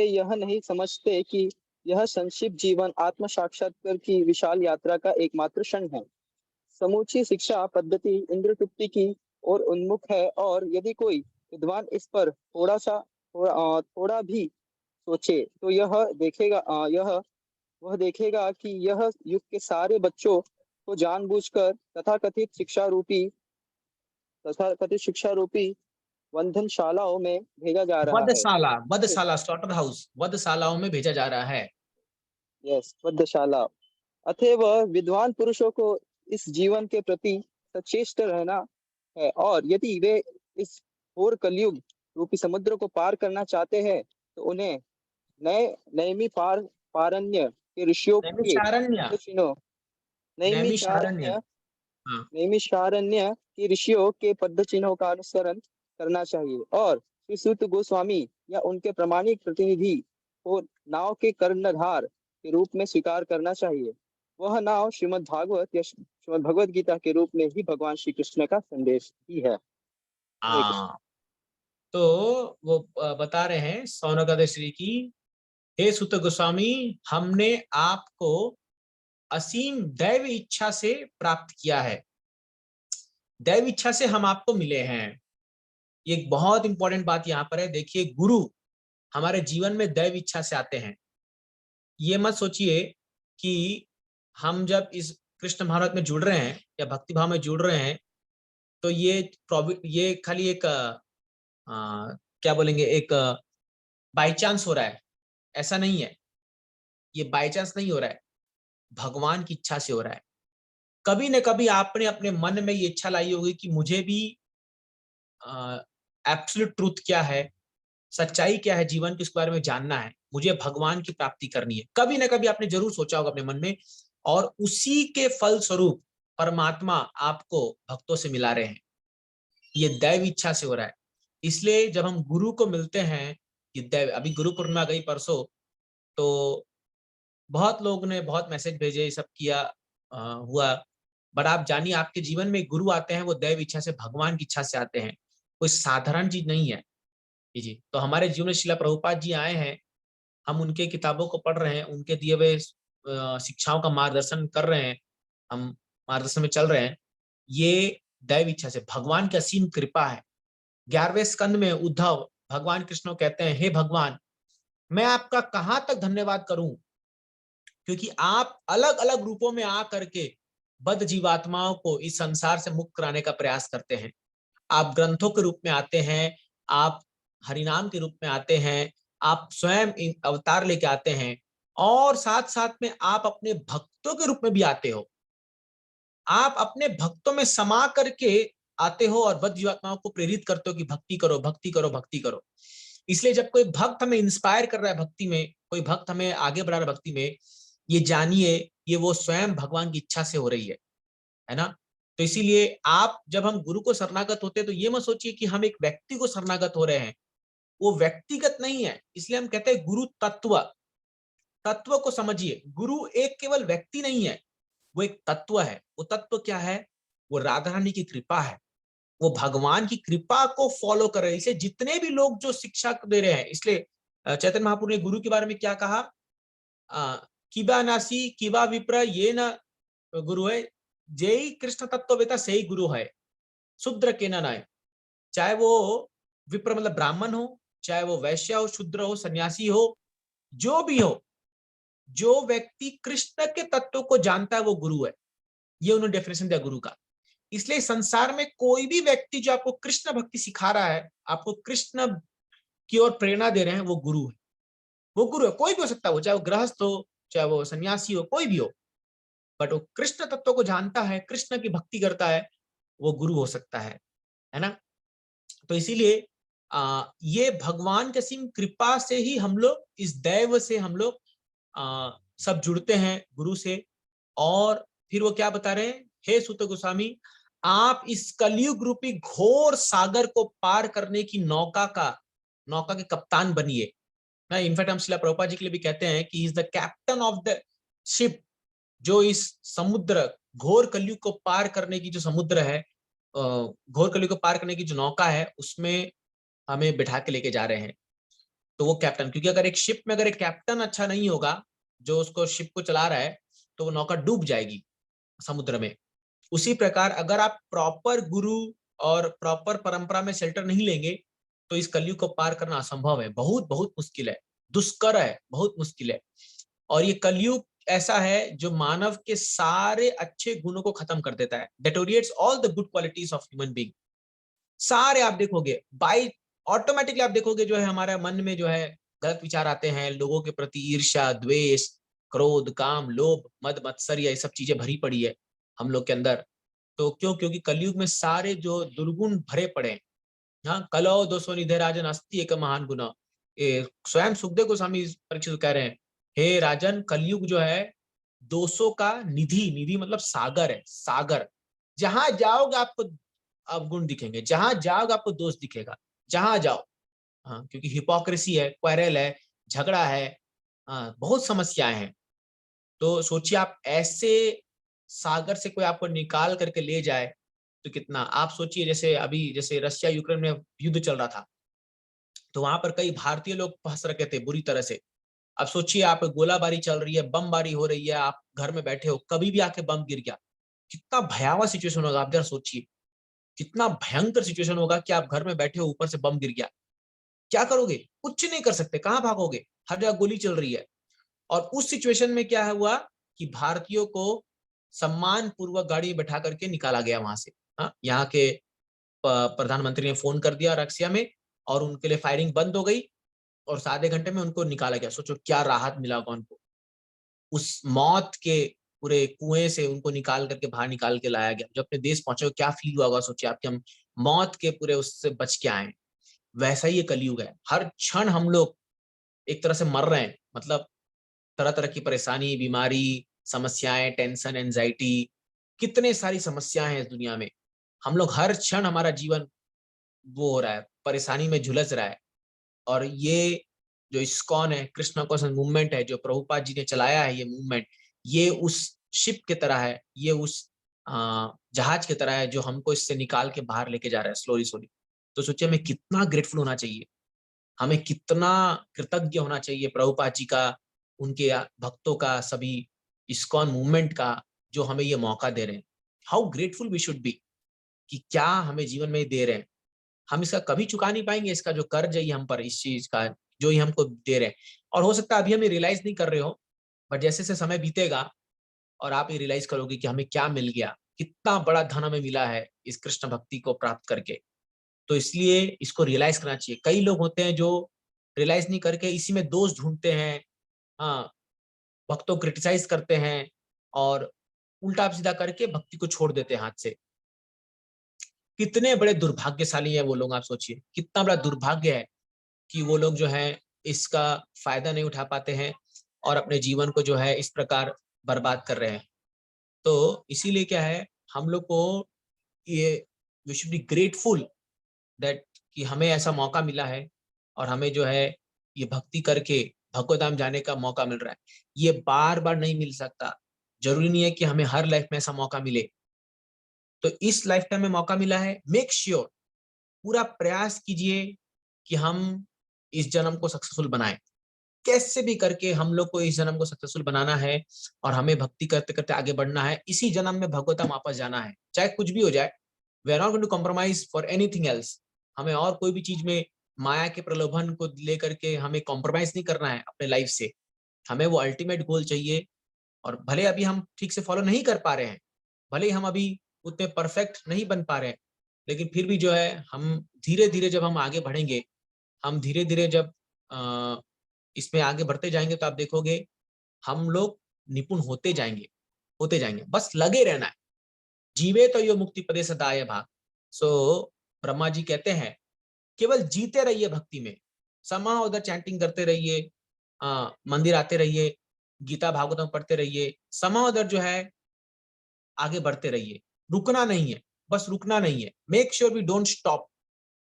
यह नहीं समझते कि यह संक्षिप्त जीवन आत्म साक्षात्कार की विशाल यात्रा का एकमात्र क्षण है। समूची शिक्षा पद्धति इंद्र तृप्ति की ओर उन्मुख है, और यदि कोई विद्वान इस पर थोड़ा भी सोचे तो वह देखेगा कि यह युग के सारे बच्चों को जानबूझकर तथाकथित शिक्षा रूपी बंधनशालाओं में भेजा जा रहा है। वधशाला स्लॉटर हाउस, वधशालाओं में भेजा जा रहा है। यस, वधशाला। अतएव विद्वान पुरुषों को इस जीवन के प्रति सचेष्ट रहना है, और यदि वे इस घोर कलयुग रूपी समुद्र को पार करना चाहते हैं तो उन्हें नैमिषारण्य के ऋषियों के पद चिन्हों का अनुसरण करना चाहिए, और श्री सूत गोस्वामी या उनके प्रामाणिक प्रतिनिधि को नाव के कर्णधार के रूप में स्वीकार करना चाहिए। वह नाव श्रीमद् भागवत या श्रीमद् भगवद गीता के रूप में ही भगवान श्री कृष्ण का संदेश ही है। तो वो बता रहे हैं सौनकादि श्री की, हे सुत गोस्वामी, हमने आपको असीम दैव इच्छा से प्राप्त किया है, दैव इच्छा से हम आपको मिले हैं। ये एक बहुत इंपॉर्टेंट बात यहाँ पर है। देखिए, गुरु हमारे जीवन में दैव इच्छा से आते हैं। ये मत सोचिए कि हम जब इस कृष्ण भारत में जुड़ रहे हैं या भक्ति भाव में जुड़ रहे हैं तो ये खाली एक क्या बोलेंगे, एक बाई चांस हो रहा है। ऐसा नहीं है, ये बाई चांस नहीं हो रहा है, भगवान की इच्छा से हो रहा है। कभी न कभी आपने अपने मन में ये इच्छा लाई होगी कि मुझे भी एब्सोल्यूट ट्रूथ क्या है, सच्चाई क्या है जीवन की, उसके बारे में जानना है, मुझे भगवान की प्राप्ति करनी है। कभी ना कभी आपने जरूर सोचा होगा अपने मन में, और उसी के फल स्वरूप परमात्मा आपको भक्तों से मिला रहे हैं। ये दैव इच्छा से हो रहा है। इसलिए जब हम गुरु को मिलते हैं, ये दैव, अभी गुरु पूर्णिमा गई परसों, तो बहुत लोग ने बहुत मैसेज भेजे, ये सब किया हुआ। बट आप जानिए, आपके जीवन में गुरु आते हैं, वो दैव इच्छा से, भगवान की इच्छा से आते हैं, कोई साधारण चीज नहीं है जी। तो हमारे जीवन में शिला प्रभुपाद जी आए हैं, हम उनके किताबों को पढ़ रहे हैं, उनके दिए हुए शिक्षाओं का मार्गदर्शन कर रहे हैं, हम मार्गदर्शन में चल रहे हैं। ये दैव इच्छा से, भगवान की असीम कृपा है। 11वें स्कंद में उद्धव भगवान कृष्ण कहते हैं, हे भगवान, मैं आपका कहां तक धन्यवाद करूं, क्योंकि आप अलग अलग रूपों में आ करके बद्ध जीवात्माओं को इस संसार से मुक्त कराने का प्रयास करते हैं। आप ग्रंथों के रूप में आते हैं, आप हरिनाम के रूप में आते हैं, आप स्वयं अवतार लेके आते हैं, और साथ साथ में आप अपने भक्तों के रूप में भी आते हो। आप अपने भक्तों में समा करके आते हो और बद्ध जीवात्माओं को प्रेरित करते हो कि भक्ति करो, भक्ति करो, भक्ति करो। इसलिए जब कोई भक्त हमें इंस्पायर कर रहा है भक्ति में, कोई भक्त हमें आगे बढ़ा रहा है भक्ति में, ये जानिए ये वो स्वयं भगवान की इच्छा से हो रही है ना। तो इसीलिए आप, जब हम गुरु को शरणागत होते हैं, तो ये मत सोचिए कि हम एक व्यक्ति को शरणागत हो रहे हैं, वो व्यक्तिगत नहीं है। इसलिए हम कहते हैं गुरु तत्व, तत्व को समझिए। गुरु एक केवल व्यक्ति नहीं है, वो एक तत्व है। वो तत्व क्या है? वो राधा रानी की कृपा है, वो भगवान की कृपा को फॉलो कर रहे हैं। इसलिए जितने भी लोग जो शिक्षा दे रहे हैं, इसलिए चैतन्य महाप्रभु ने गुरु के बारे में क्या कहा, किबा नासी किबा विप्र ये न गुरु है, जय कृष्ण तत्ववेता से ही गुरु है, शूद्र के न नाय। चाहे वो विप्र मतलब ब्राह्मण हो, चाहे वो वैश्य हो, शूद्र हो, सन्यासी हो, जो भी हो, जो व्यक्ति कृष्ण के तत्व को जानता है वो गुरु है। ये उन्होंने डेफिनेशन दिया गुरु का। इसलिए संसार में कोई भी व्यक्ति जो आपको कृष्ण भक्ति सिखा रहा है, आपको कृष्ण की ओर प्रेरणा दे रहे हैं, वो गुरु है। वो गुरु है, कोई भी हो सकता है, वो चाहे वो गृहस्थ हो, चाहे वो सन्यासी हो, कोई भी हो, बट वो कृष्ण तत्व को जानता है, कृष्ण की भक्ति करता है, वो गुरु हो सकता है ना। तो इसीलिए ये भगवान की असीम कृपा से ही हम लोग, इस दैव से हम लोग सब जुड़ते हैं गुरु से। और फिर वो क्या बता रहे हैं, हे सुत गोस्वामी, आप इस कलयुग रूपी घोर सागर को पार करने की नौका के कप्तान बनिए ना। इनफैक्ट हम शिला प्रभुपाद जी के लिए भी कहते हैं कि is the captain of the ship, जो इस समुद्र, घोर कलयुग को पार करने की जो समुद्र है, घोर कलयुग को पार करने की जो नौका है, उसमें हमें बिठा के लेके जा रहे हैं। तो वो कैप्टन, क्योंकि अगर एक शिप में अगर एक कैप्टन अच्छा नहीं होगा जो उसको शिप को चला रहा है, तो वो नौका डूब जाएगी समुद्र में। उसी प्रकार अगर आप प्रॉपर गुरु और प्रॉपर परंपरा में शेल्टर नहीं लेंगे, तो इस कलयुग को पार करना असंभव है, बहुत बहुत मुश्किल है, दुष्कर है, बहुत मुश्किल है। और ये कलयुग ऐसा है जो मानव के सारे अच्छे गुणों को खत्म कर देता है, डिटोरिएट्स all the good qualities of human being. सारे आप देखोगे, बाई ऑटोमेटिकली आप देखोगे जो है हमारे मन में जो है गलत विचार आते हैं, लोगों के प्रति ईर्ष्या, द्वेष, क्रोध, काम, लोभ, मद मत्सर्य, ये सब चीजें भरी पड़ी है हम लोग के अंदर। तो क्यों? क्योंकि कलयुग में सारे जो दुर्गुण भरे पड़े हैं। हाँ, कलो दोषो निधे राजन अस्ति एक महान गुना। स्वयं सुखदेव गोस्वामी परीक्षित कह रहे हैं, हे राजन, कलयुग जो है दोषों का निधि, निधि मतलब सागर है, सागर। जहां जाओगे आपको अवगुण दिखेंगे, जहां जाओगे आपको दोष दिखेगा, जहां जाओ। हाँ, क्योंकि हिपोक्रेसी है, क्वेरल है, झगड़ा है, बहुत समस्याएं हैं। तो सोचिए आप ऐसे सागर से कोई आपको निकाल करके ले जाए तो कितना। आप सोचिए जैसे अभी जैसे रशिया यूक्रेन में युद्ध चल रहा था, तो वहां पर कई भारतीय लोग फंस रखे थे बुरी तरह से। अब सोचिए, आप गोलाबारी चल रही है, बमबारी हो रही है, आप घर में बैठे हो, कभी भी आके बम गिर गया, कितना भयावह सिचुएशन होगा। आप जरा सोचिए, कितना भयंकर सिचुएशन होगा कि आप घर में बैठे हो, ऊपर से बम गिर गया, क्या करोगे? कुछ नहीं कर सकते, कहाँ भागोगे? हर जगह गोली चल रही है। और उस सिचुएशन में क्या हुआ कि भारतीयों को सम्मान पूर्वक गाड़ी में बैठा करके निकाला गया वहां से। हाँ, यहाँ के प्रधानमंत्री ने फोन कर दिया रक्सिया में, और उनके लिए फायरिंग बंद हो गई, और आधे घंटे में उनको निकाला गया। सोचो क्या राहत मिला होगा उनको, उस मौत के पूरे कुएं से उनको निकाल करके बाहर निकाल के लाया गया। जब अपने देश पहुंचे क्या फील हुआ होगा, सोचिए आप कि हम मौत के पूरे उससे बच के आए। वैसा ही ये कलयुग है, हर क्षण हम लोग एक तरह से मर रहे हैं। मतलब तरह तरह की परेशानी, बीमारी, समस्याएं, टेंशन, एंजाइटी, कितने सारी समस्याएं हैं इस दुनिया में। हम लोग हर क्षण, हमारा जीवन वो हो रहा है, परेशानी में झुलस रहा है। और ये जो इस्कॉन है, कृष्ण कॉन्शियस मूवमेंट है, जो प्रभुपाद जी ने चलाया है, ये मूवमेंट, ये उस शिप की तरह है, ये उस जहाज की तरह है जो हमको इससे निकाल के बाहर लेके जा रहा है स्लोली स्लोली। तो सोचिए हमें कितना ग्रेटफुल होना चाहिए, हमें कितना कृतज्ञ होना चाहिए प्रभुपाद जी का, उनके भक्तों का, सभी इस्कॉन मूवमेंट का, जो हमें ये मौका दे रहे हैं। How grateful we should be, कि क्या हमें जीवन में दे रहे हैं। हम इसका कभी चुका नहीं पाएंगे, इसका जो कर्ज है ये हम पर, इस चीज का जो ये हमको दे रहे हैं। और हो सकता है अभी हम ये रियलाइज नहीं कर रहे हो, बट जैसे जैसे समय बीतेगा और आप ये रियलाइज करोगे कि हमें क्या मिल गया, कितना बड़ा धन हमें मिला है इस कृष्ण भक्ति को प्राप्त करके। तो इसलिए इसको रियलाइज करना चाहिए। कई लोग होते हैं जो रियलाइज नहीं करके इसी में दोष ढूंढते हैं, हाँ, भक्तों को क्रिटिसाइज करते हैं, और उल्टा सीधा करके भक्ति को छोड़ देते हैं हाथ से। कितने बड़े दुर्भाग्यशाली है वो लोग, आप सोचिए कितना बड़ा दुर्भाग्य है कि वो लोग जो है इसका फायदा नहीं उठा पाते हैं और अपने जीवन को जो है इस प्रकार बर्बाद कर रहे हैं। तो इसीलिए क्या है, हम लोग को ये we should be grateful that कि हमें ऐसा मौका मिला है, और हमें जो है ये भक्ति करके भगवत धाम जाने का मौका मिल रहा है। ये बार बार नहीं मिल सकता, जरूरी नहीं है कि हमें हर लाइफ में ऐसा मौका मिले। तो इस लाइफ टाइम में मौका मिला है, मेक श्योर, पूरा प्रयास कीजिए कि हम इस जन्म को सक्सेसफुल बनाएं। कैसे भी करके हम लोग को इस जन्म को सक्सेसफुल बनाना है, और हमें भक्ति करते करते आगे बढ़ना है। इसी जन्म में भगवत धाम वापस जाना है, चाहे कुछ भी हो जाए। We are not going to compromise for anything else. हमें और कोई भी चीज में माया के प्रलोभन को लेकर के हमें कॉम्प्रोमाइज नहीं करना है अपने लाइफ से। हमें वो अल्टीमेट गोल चाहिए। और भले अभी हम ठीक से फॉलो नहीं कर पा रहे हैं, भले हम अभी उतने परफेक्ट नहीं बन पा रहे हैं, लेकिन फिर भी जो है हम धीरे धीरे जब हम आगे बढ़ेंगे, हम धीरे धीरे जब इसमें आगे बढ़ते जाएंगे, तो आप देखोगे हम लोग निपुण होते जाएंगे, होते जाएंगे। बस लगे रहना है। जीवे तो यो मुक्ति पदे सदाय भाग। सो ब्रह्मा जी कहते हैं केवल जीते रहिए भक्ति में, समा उधर चैंटिंग करते रहिए, मंदिर आते रहिए, गीता भागवतम पढ़ते रहिए, समा उधर जो है आगे बढ़ते रहिए, रुकना नहीं है, बस रुकना नहीं है। Make sure we don't stop,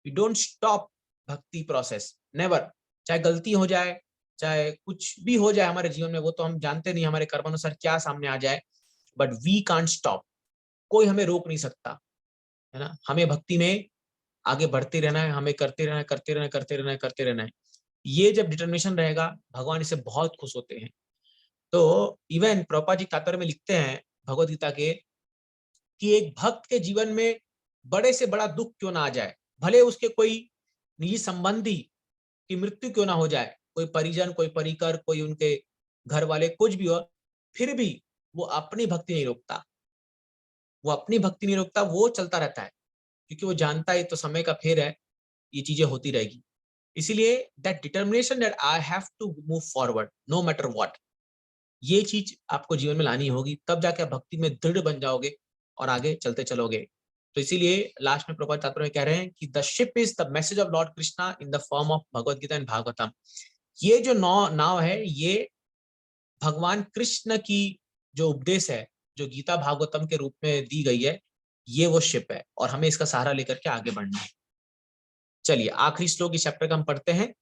we don't stop bhakti process, never. चाहे गलती हो जाए, चाहे कुछ भी हो जाए हमारे जीवन में, वो तो हम जानते नहीं हमारे कर्मानुसार क्या सामने आ जाए, बट वी कांट स्टॉप। कोई हमें रोक नहीं सकता, है ना। हमें भक्ति में आगे बढ़ते रहना है, हमें करते रहना है, करते रहना है, करते रहना है, करते रहना है। ये जब डिटर्मिनेशन रहेगा, भगवान इससे बहुत खुश होते हैं। तो इवन प्रभुपाद जी तात्पर्य में लिखते हैं भगवद गीता के, कि एक भक्त के जीवन में बड़े से बड़ा दुख क्यों ना आ जाए, भले उसके कोई निजी संबंधी की मृत्यु क्यों ना हो जाए, कोई परिजन, कोई परिकर, कोई उनके घर वाले, कुछ भी हो, फिर भी वो अपनी भक्ति नहीं रोकता, वो अपनी भक्ति नहीं रोकता, वो चलता रहता है, क्योंकि वो जानता है तो समय का फेर है, ये चीजें होती रहेगी। इसीलिए that determination that I have to move forward no matter what, ये चीज आपको जीवन में लानी होगी, तब जाके आप भक्ति में दृढ़ बन जाओगे और आगे चलते चलोगे। तो इसीलिए लास्ट में प्रभुपाद तात्पर्य में कह रहे हैं कि the ship is the message of Lord Krishna in the form of Bhagavad Gita and Bhagavatam. ये जो नाव है, ये भगवान कृष्ण की जो उपदेश है, जो गीता भागवतम के रूप में दी गई है, ये वो शिप है, और हमें इसका सहारा लेकर के आगे बढ़ना है। चलिए आखिरी श्लोक इस चैप्टर का हम पढ़ते हैं,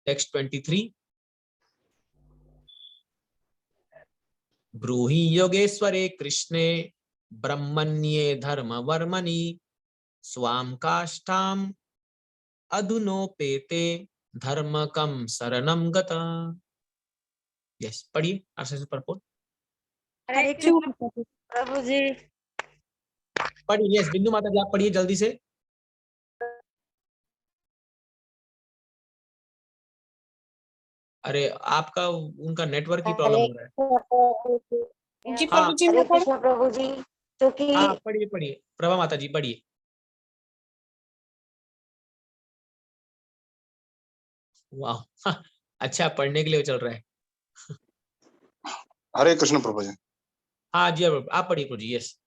टेक्स्ट 23। ब्रूहि योगेश्वरे कृष्णे ब्रह्मण्ये धर्म वर्मणि स्वाम काष्ठाम अधुनोपेते धर्मकम शरणम गता। यस, पढ़िए आशीष परपोर। हरे कृष्ण प्रभु जी। पढ़िए, यस बिंदु माता जी आप पढ़िए जल्दी से। अरे आपका उनका नेटवर्क की प्रॉब्लम हो रहा है। जी हाँ प्रभु जी, हरे कृष्ण प्रभु जी। क्योंकि हाँ पढ़िए पढ़िए, प्रभा माता जी पढ़िए। वाह अच्छा, पढ़ने के लिए चल रहा है। हरे कृष्ण प्रभु जी। हाँ जी आप पढ़िए प्रभु जी। यस।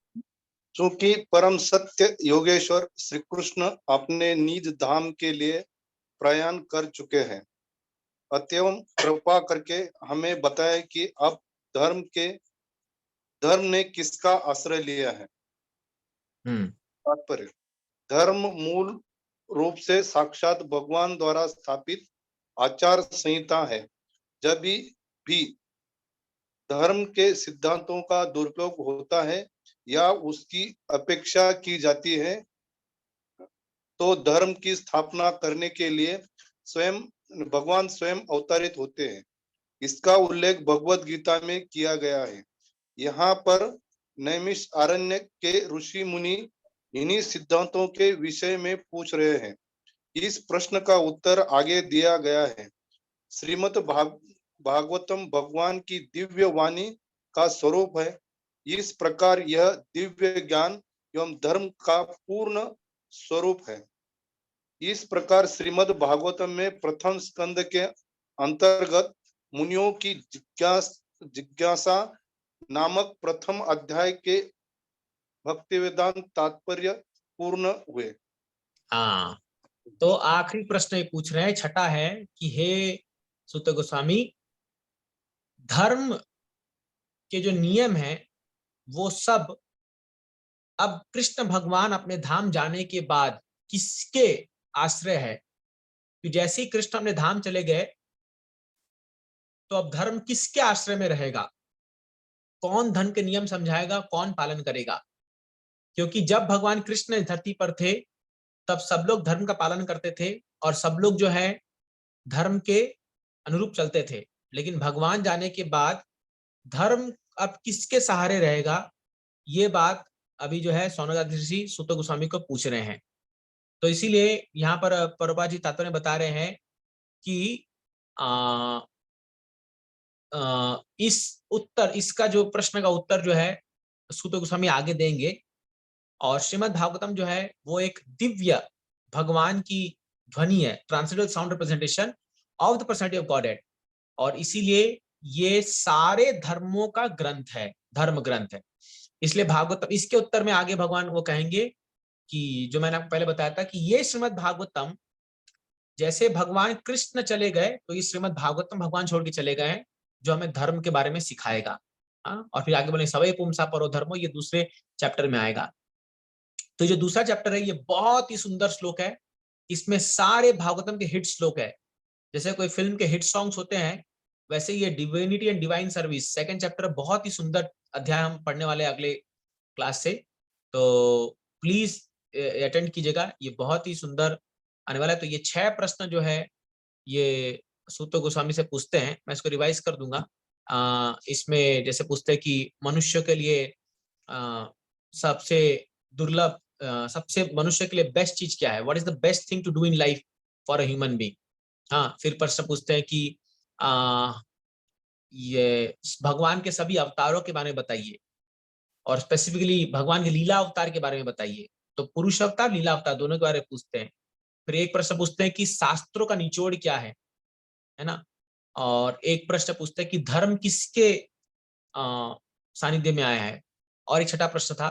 चूंकि परम सत्य योगेश्वर श्री कृष्ण अपने निज धाम के लिए प्रयाण कर चुके हैं, अतएव कृपा करके हमें बताए कि अब धर्म ने किसका आश्रय लिया है। तात्पर्य, धर्म मूल रूप से साक्षात भगवान द्वारा स्थापित आचार संहिता है। जब भी धर्म के सिद्धांतों का दुरुपयोग होता है या उसकी अपेक्षा की जाती है, तो धर्म की स्थापना करने के लिए भगवान स्वयं अवतरित होते हैं। इसका उल्लेख भगवत गीता में किया गया है। यहाँ पर नैमिषारण्य के ऋषि मुनि इन्हीं सिद्धांतों के विषय में पूछ रहे हैं। इस प्रश्न का उत्तर आगे दिया गया है। श्रीमद् भागवतम भगवान की दिव्य वाणी का स्वरूप है। इस प्रकार यह दिव्य ज्ञान एवं धर्म का पूर्ण स्वरूप है। इस प्रकार श्रीमद् भागवतम में प्रथम स्कंद के अंतर्गत मुनियों की जिज्ञासा नामक प्रथम अध्याय के भक्ति वेदांत तात्पर्य पूर्ण हुए। हाँ, तो आखिरी प्रश्न ये पूछ रहे हैं, छठा है कि हे सुत गोस्वामी, धर्म के जो नियम है वो सब अब कृष्ण भगवान अपने धाम जाने के बाद किसके आश्रय है? कि जैसे ही कृष्ण अपने धाम चले गए तो अब धर्म किसके आश्रय में रहेगा? कौन धर्म के नियम समझाएगा, कौन पालन करेगा? क्योंकि जब भगवान कृष्ण धरती पर थे तब सब लोग धर्म का पालन करते थे और सब लोग जो है धर्म के अनुरूप चलते थे। लेकिन भगवान जाने के बाद धर्म अब किसके सहारे रहेगा, ये बात अभी जो है सौनकादि ऋषि सुत गोस्वामी को पूछ रहे हैं। तो इसीलिए यहाँ पर प्रभुपाद जी तात्पर्य बता रहे हैं कि इसका जो प्रश्न का उत्तर जो है सुत गोस्वामी आगे देंगे। और श्रीमद् भागवतम जो है वो एक दिव्य भगवान की ध्वनि है, transcendental sound representation of the personality of God. और इसीलिए ये सारे धर्मों का ग्रंथ है, धर्म ग्रंथ है। इसलिए भागवतम, इसके उत्तर में आगे भगवान वो कहेंगे कि जो मैंने आपको पहले बताया था कि ये श्रीमद् भागवतम जैसे भगवान कृष्ण चले गए तो ये श्रीमद् भागवतम भगवान छोड़ के चले गए हैं जो हमें धर्म के बारे में सिखाएगा। और फिर आगे बोले सवै पुंसा परो धर्मो, ये दूसरे चैप्टर में आएगा। तो जो दूसरा चैप्टर है ये बहुत ही सुंदर श्लोक है। इसमें सारे भागवतम के हिट श्लोक है। जैसे कोई फिल्म के हिट सॉन्ग्स होते हैं वैसे ये divinity and divine service second chapter बहुत ही सुंदर अध्याय हम पढ़ने वाले अगले क्लास से। तो प्लीज अटेंड कीजिएगा, ये बहुत ही सुंदर आने वाला है। तो ये 6 प्रश्न जो है ये सूत गोस्वामी से पूछते हैं, मैं इसको रिवाइज कर दूंगा। इसमें जैसे पूछते हैं कि मनुष्य के लिए सबसे दुर्लभ, सबसे मनुष्य के लिए बेस्ट चीज क्या है, what is the best thing to do in life for a human being. हाँ, फिर प्रश्न पूछते हैं कि ये भगवान के सभी अवतारों के बारे में बताइए और स्पेसिफिकली भगवान के लीला अवतार के बारे में बताइए। तो पुरुष अवतार, लीला अवतार दोनों के बारे में पूछते हैं। फिर एक प्रश्न पूछते हैं कि शास्त्रों का निचोड़ क्या है ना। और एक प्रश्न पूछते हैं कि धर्म किसके सानिध्य में आया है। और एक छठा प्रश्न था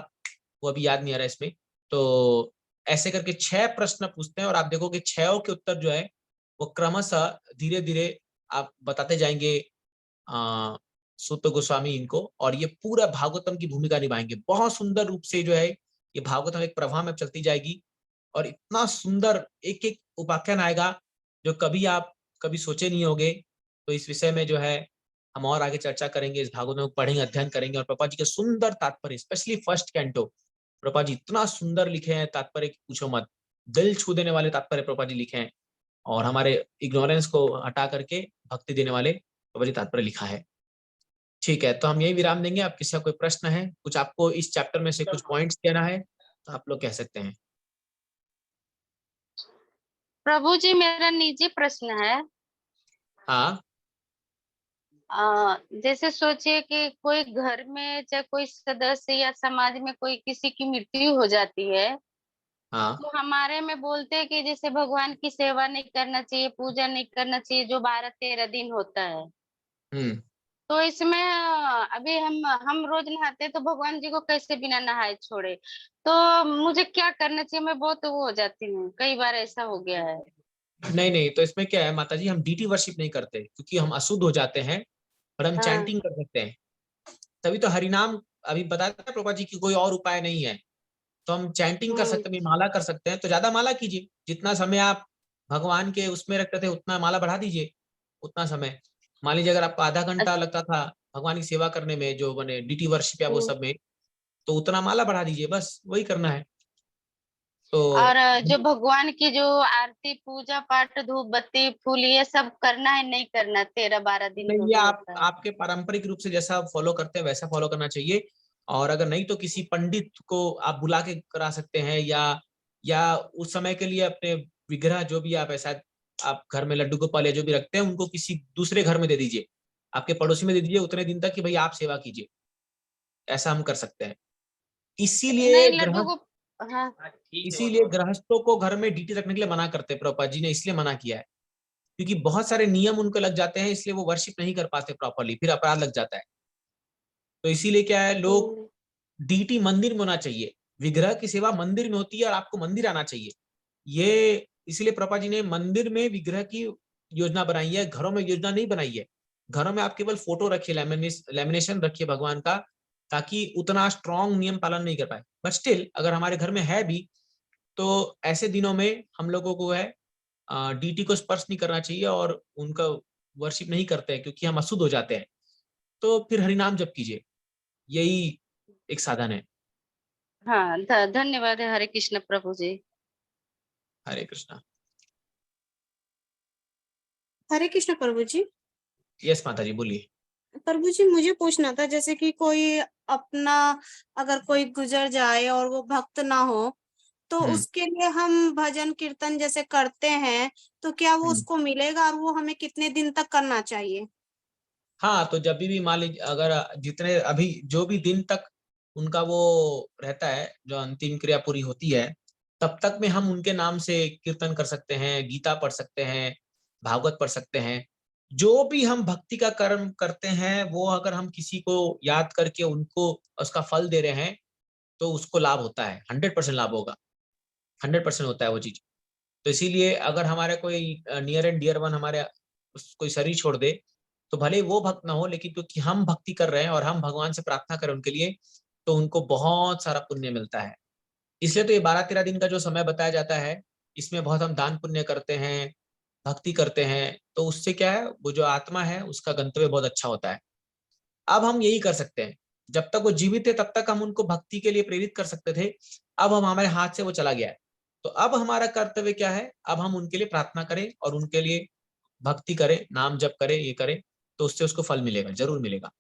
वो अभी याद नहीं आ रहा इसमें। तो ऐसे करके 6 प्रश्न पूछते हैं और आप देखोगे 6 के उत्तर जो है वो क्रमशः धीरे धीरे आप बताते जाएंगे सूत गोस्वामी इनको, और ये पूरा भागवतम की भूमिका निभाएंगे बहुत सुंदर रूप से। जो है ये भागवतम एक प्रवाह में चलती जाएगी और इतना सुंदर एक एक उपाख्यान आएगा जो आप कभी सोचे नहीं होगे। तो इस विषय में जो है हम और आगे चर्चा करेंगे, इस भागवत में पढ़ेंगे, अध्ययन करेंगे। और प्रभुपाद जी के सुंदर तात्पर्य, specially first canto, Prabhupada ji इतना सुंदर लिखे हैं तात्पर्य कि पूछो मत, दिल छू देने वाले तात्पर्य प्रभुपाद जी लिखे हैं। और हमारे इग्नोरेंस को हटा करके भक्ति देने वाले प्रभु जी तात्पर्य लिखा है। ठीक है, तो हम यही विराम देंगे। आप किसी का कोई प्रश्न है, कुछ आपको इस चैप्टर में से कुछ पॉइंट्स कहना है तो आप लोग कह सकते हैं। प्रभु जी, मेरा निजी प्रश्न है। हाँ जैसे सोचिए कि कोई घर में चाहे कोई सदस्य या समाज में कोई किसी की मृत्यु हो जाती है, हाँ तो हमारे में बोलते हैं कि जैसे भगवान की सेवा नहीं करना चाहिए, पूजा नहीं करना चाहिए, जो 12-13 दिन होता है। तो इसमें अभी हम रोज नहाते हैं, तो भगवान जी को कैसे बिना नहाए छोड़े? तो मुझे क्या करना चाहिए? मैं बहुत वो हो जाती हूँ, कई बार ऐसा हो गया है। नहीं नहीं, तो इसमें क्या है माता जी, हम डीटी वर्शिप नहीं करते क्योंकि हम अशुद्ध हो जाते हैं, पर हम हाँ। चैंटिंग कर सकते हैं। तभी तो हरिनाम अभी बताया था प्रभा जी की कोई और उपाय नहीं है, तो हम चैंटिंग कर सकते हैं, माला कर सकते हैं। तो ज्यादा माला कीजिए, जितना समय आप भगवान के उसमें रखते थे उतना माला बढ़ा दीजिए, उतना समय। मान लीजिए अगर आपको आधा घंटा लगता था भगवान की सेवा करने में, जो बने डीटी वर्शिप या वो सब में, तो उतना माला बढ़ा दीजिए, बस वही करना है। तो और जो भगवान की जो आरती, पूजा पाठ, धूप बत्ती, फूल, ये सब करना है नहीं करना 13-12 दिन जो नहीं, ये भी आप होता है? आपके पारंपरिक रूप से जैसा फॉलो करते हैं वैसा फॉलो करना चाहिए। और अगर नहीं तो किसी पंडित को आप बुला के करा सकते हैं, या उस समय के लिए अपने विग्रह जो भी आप ऐसा आप घर में लड्डू गोपाल या जो भी रखते हैं उनको किसी दूसरे घर में दे दीजिए, आपके पड़ोसी में दे दीजिए उतने दिन तक कि भाई आप सेवा कीजिए। ऐसा हम कर सकते हैं। इसीलिए नहीं, लड्डू को इसीलिए गृहस्थों को घर में डीटी रखने के लिए मना करते हैं, प्रभुपाद जी ने इसलिए मना किया है क्योंकि बहुत सारे नियम उनको लग जाते हैं, इसलिए वो वर्शिप नहीं कर पाते प्रॉपरली, फिर अपराध लग जाता है। तो इसीलिए क्या है, लोग डीटी मंदिर में होना चाहिए, विग्रह की सेवा मंदिर में होती है और आपको मंदिर आना चाहिए। ये इसलिए प्रभुपाद जी ने मंदिर में विग्रह की योजना बनाई है, घरों में योजना नहीं बनाई है। घरों में आप केवल फोटो रखिए, लेमिनेशन रखिए भगवान का, ताकि उतना स्ट्रॉन्ग नियम पालन नहीं कर पाए। बट स्टिल अगर हमारे घर में है भी, तो ऐसे दिनों में हम लोगों को है डीटी को स्पर्श नहीं करना चाहिए और उनका वर्शिप नहीं करते हैं क्योंकि हम अशुद्ध हो जाते हैं। तो फिर हरिनाम जप कीजिए, यही एक साधन है। हाँ, धन्यवाद है। हरे कृष्ण प्रभु जी। हरे कृष्णा। हरे कृष्ण प्रभु जी। यस माता जी, बोलिए। प्रभु जी, मुझे पूछना था, जैसे कि कोई अपना अगर कोई गुजर जाए और वो भक्त ना हो, तो उसके लिए हम भजन कीर्तन जैसे करते हैं, तो क्या वो उसको मिलेगा और वो हमें कितने दिन तक करना चाहिए? हाँ, तो जब भी मान लीजिए अगर जितने अभी जो भी दिन तक उनका वो रहता है, जो अंतिम क्रिया पूरी होती है, तब तक में हम उनके नाम से कीर्तन कर सकते हैं, गीता पढ़ सकते हैं, भागवत पढ़ सकते हैं। जो भी हम भक्ति का कर्म करते हैं वो अगर हम किसी को याद करके उनको उसका फल दे रहे हैं तो उसको लाभ होता है, 100% लाभ होगा, 100% होता है वो चीज। तो इसीलिए अगर हमारे कोई नियर एंड डियर वन हमारे कोई शरीर छोड़ दे, तो भले वो भक्त ना हो, लेकिन क्योंकि हम भक्ति कर रहे हैं और हम भगवान से प्रार्थना करें उनके लिए, तो उनको बहुत सारा पुण्य मिलता है। इसलिए तो ये 12-13 दिन का जो समय बताया जाता है, इसमें बहुत हम दान पुण्य करते हैं, भक्ति करते हैं, तो उससे क्या है, वो जो आत्मा है उसका गंतव्य बहुत अच्छा होता है। अब हम यही कर सकते हैं, जब तक वो जीवित थे तब तक हम उनको भक्ति के लिए प्रेरित कर सकते थे। अब हम हमारे हाथ से वो चला गया है, तो अब हमारा कर्तव्य क्या है, अब हम उनके लिए प्रार्थना करें और उनके लिए भक्ति करें, नाम जप करें, ये करें, तो उससे उसको फल मिलेगा, जरूर मिलेगा।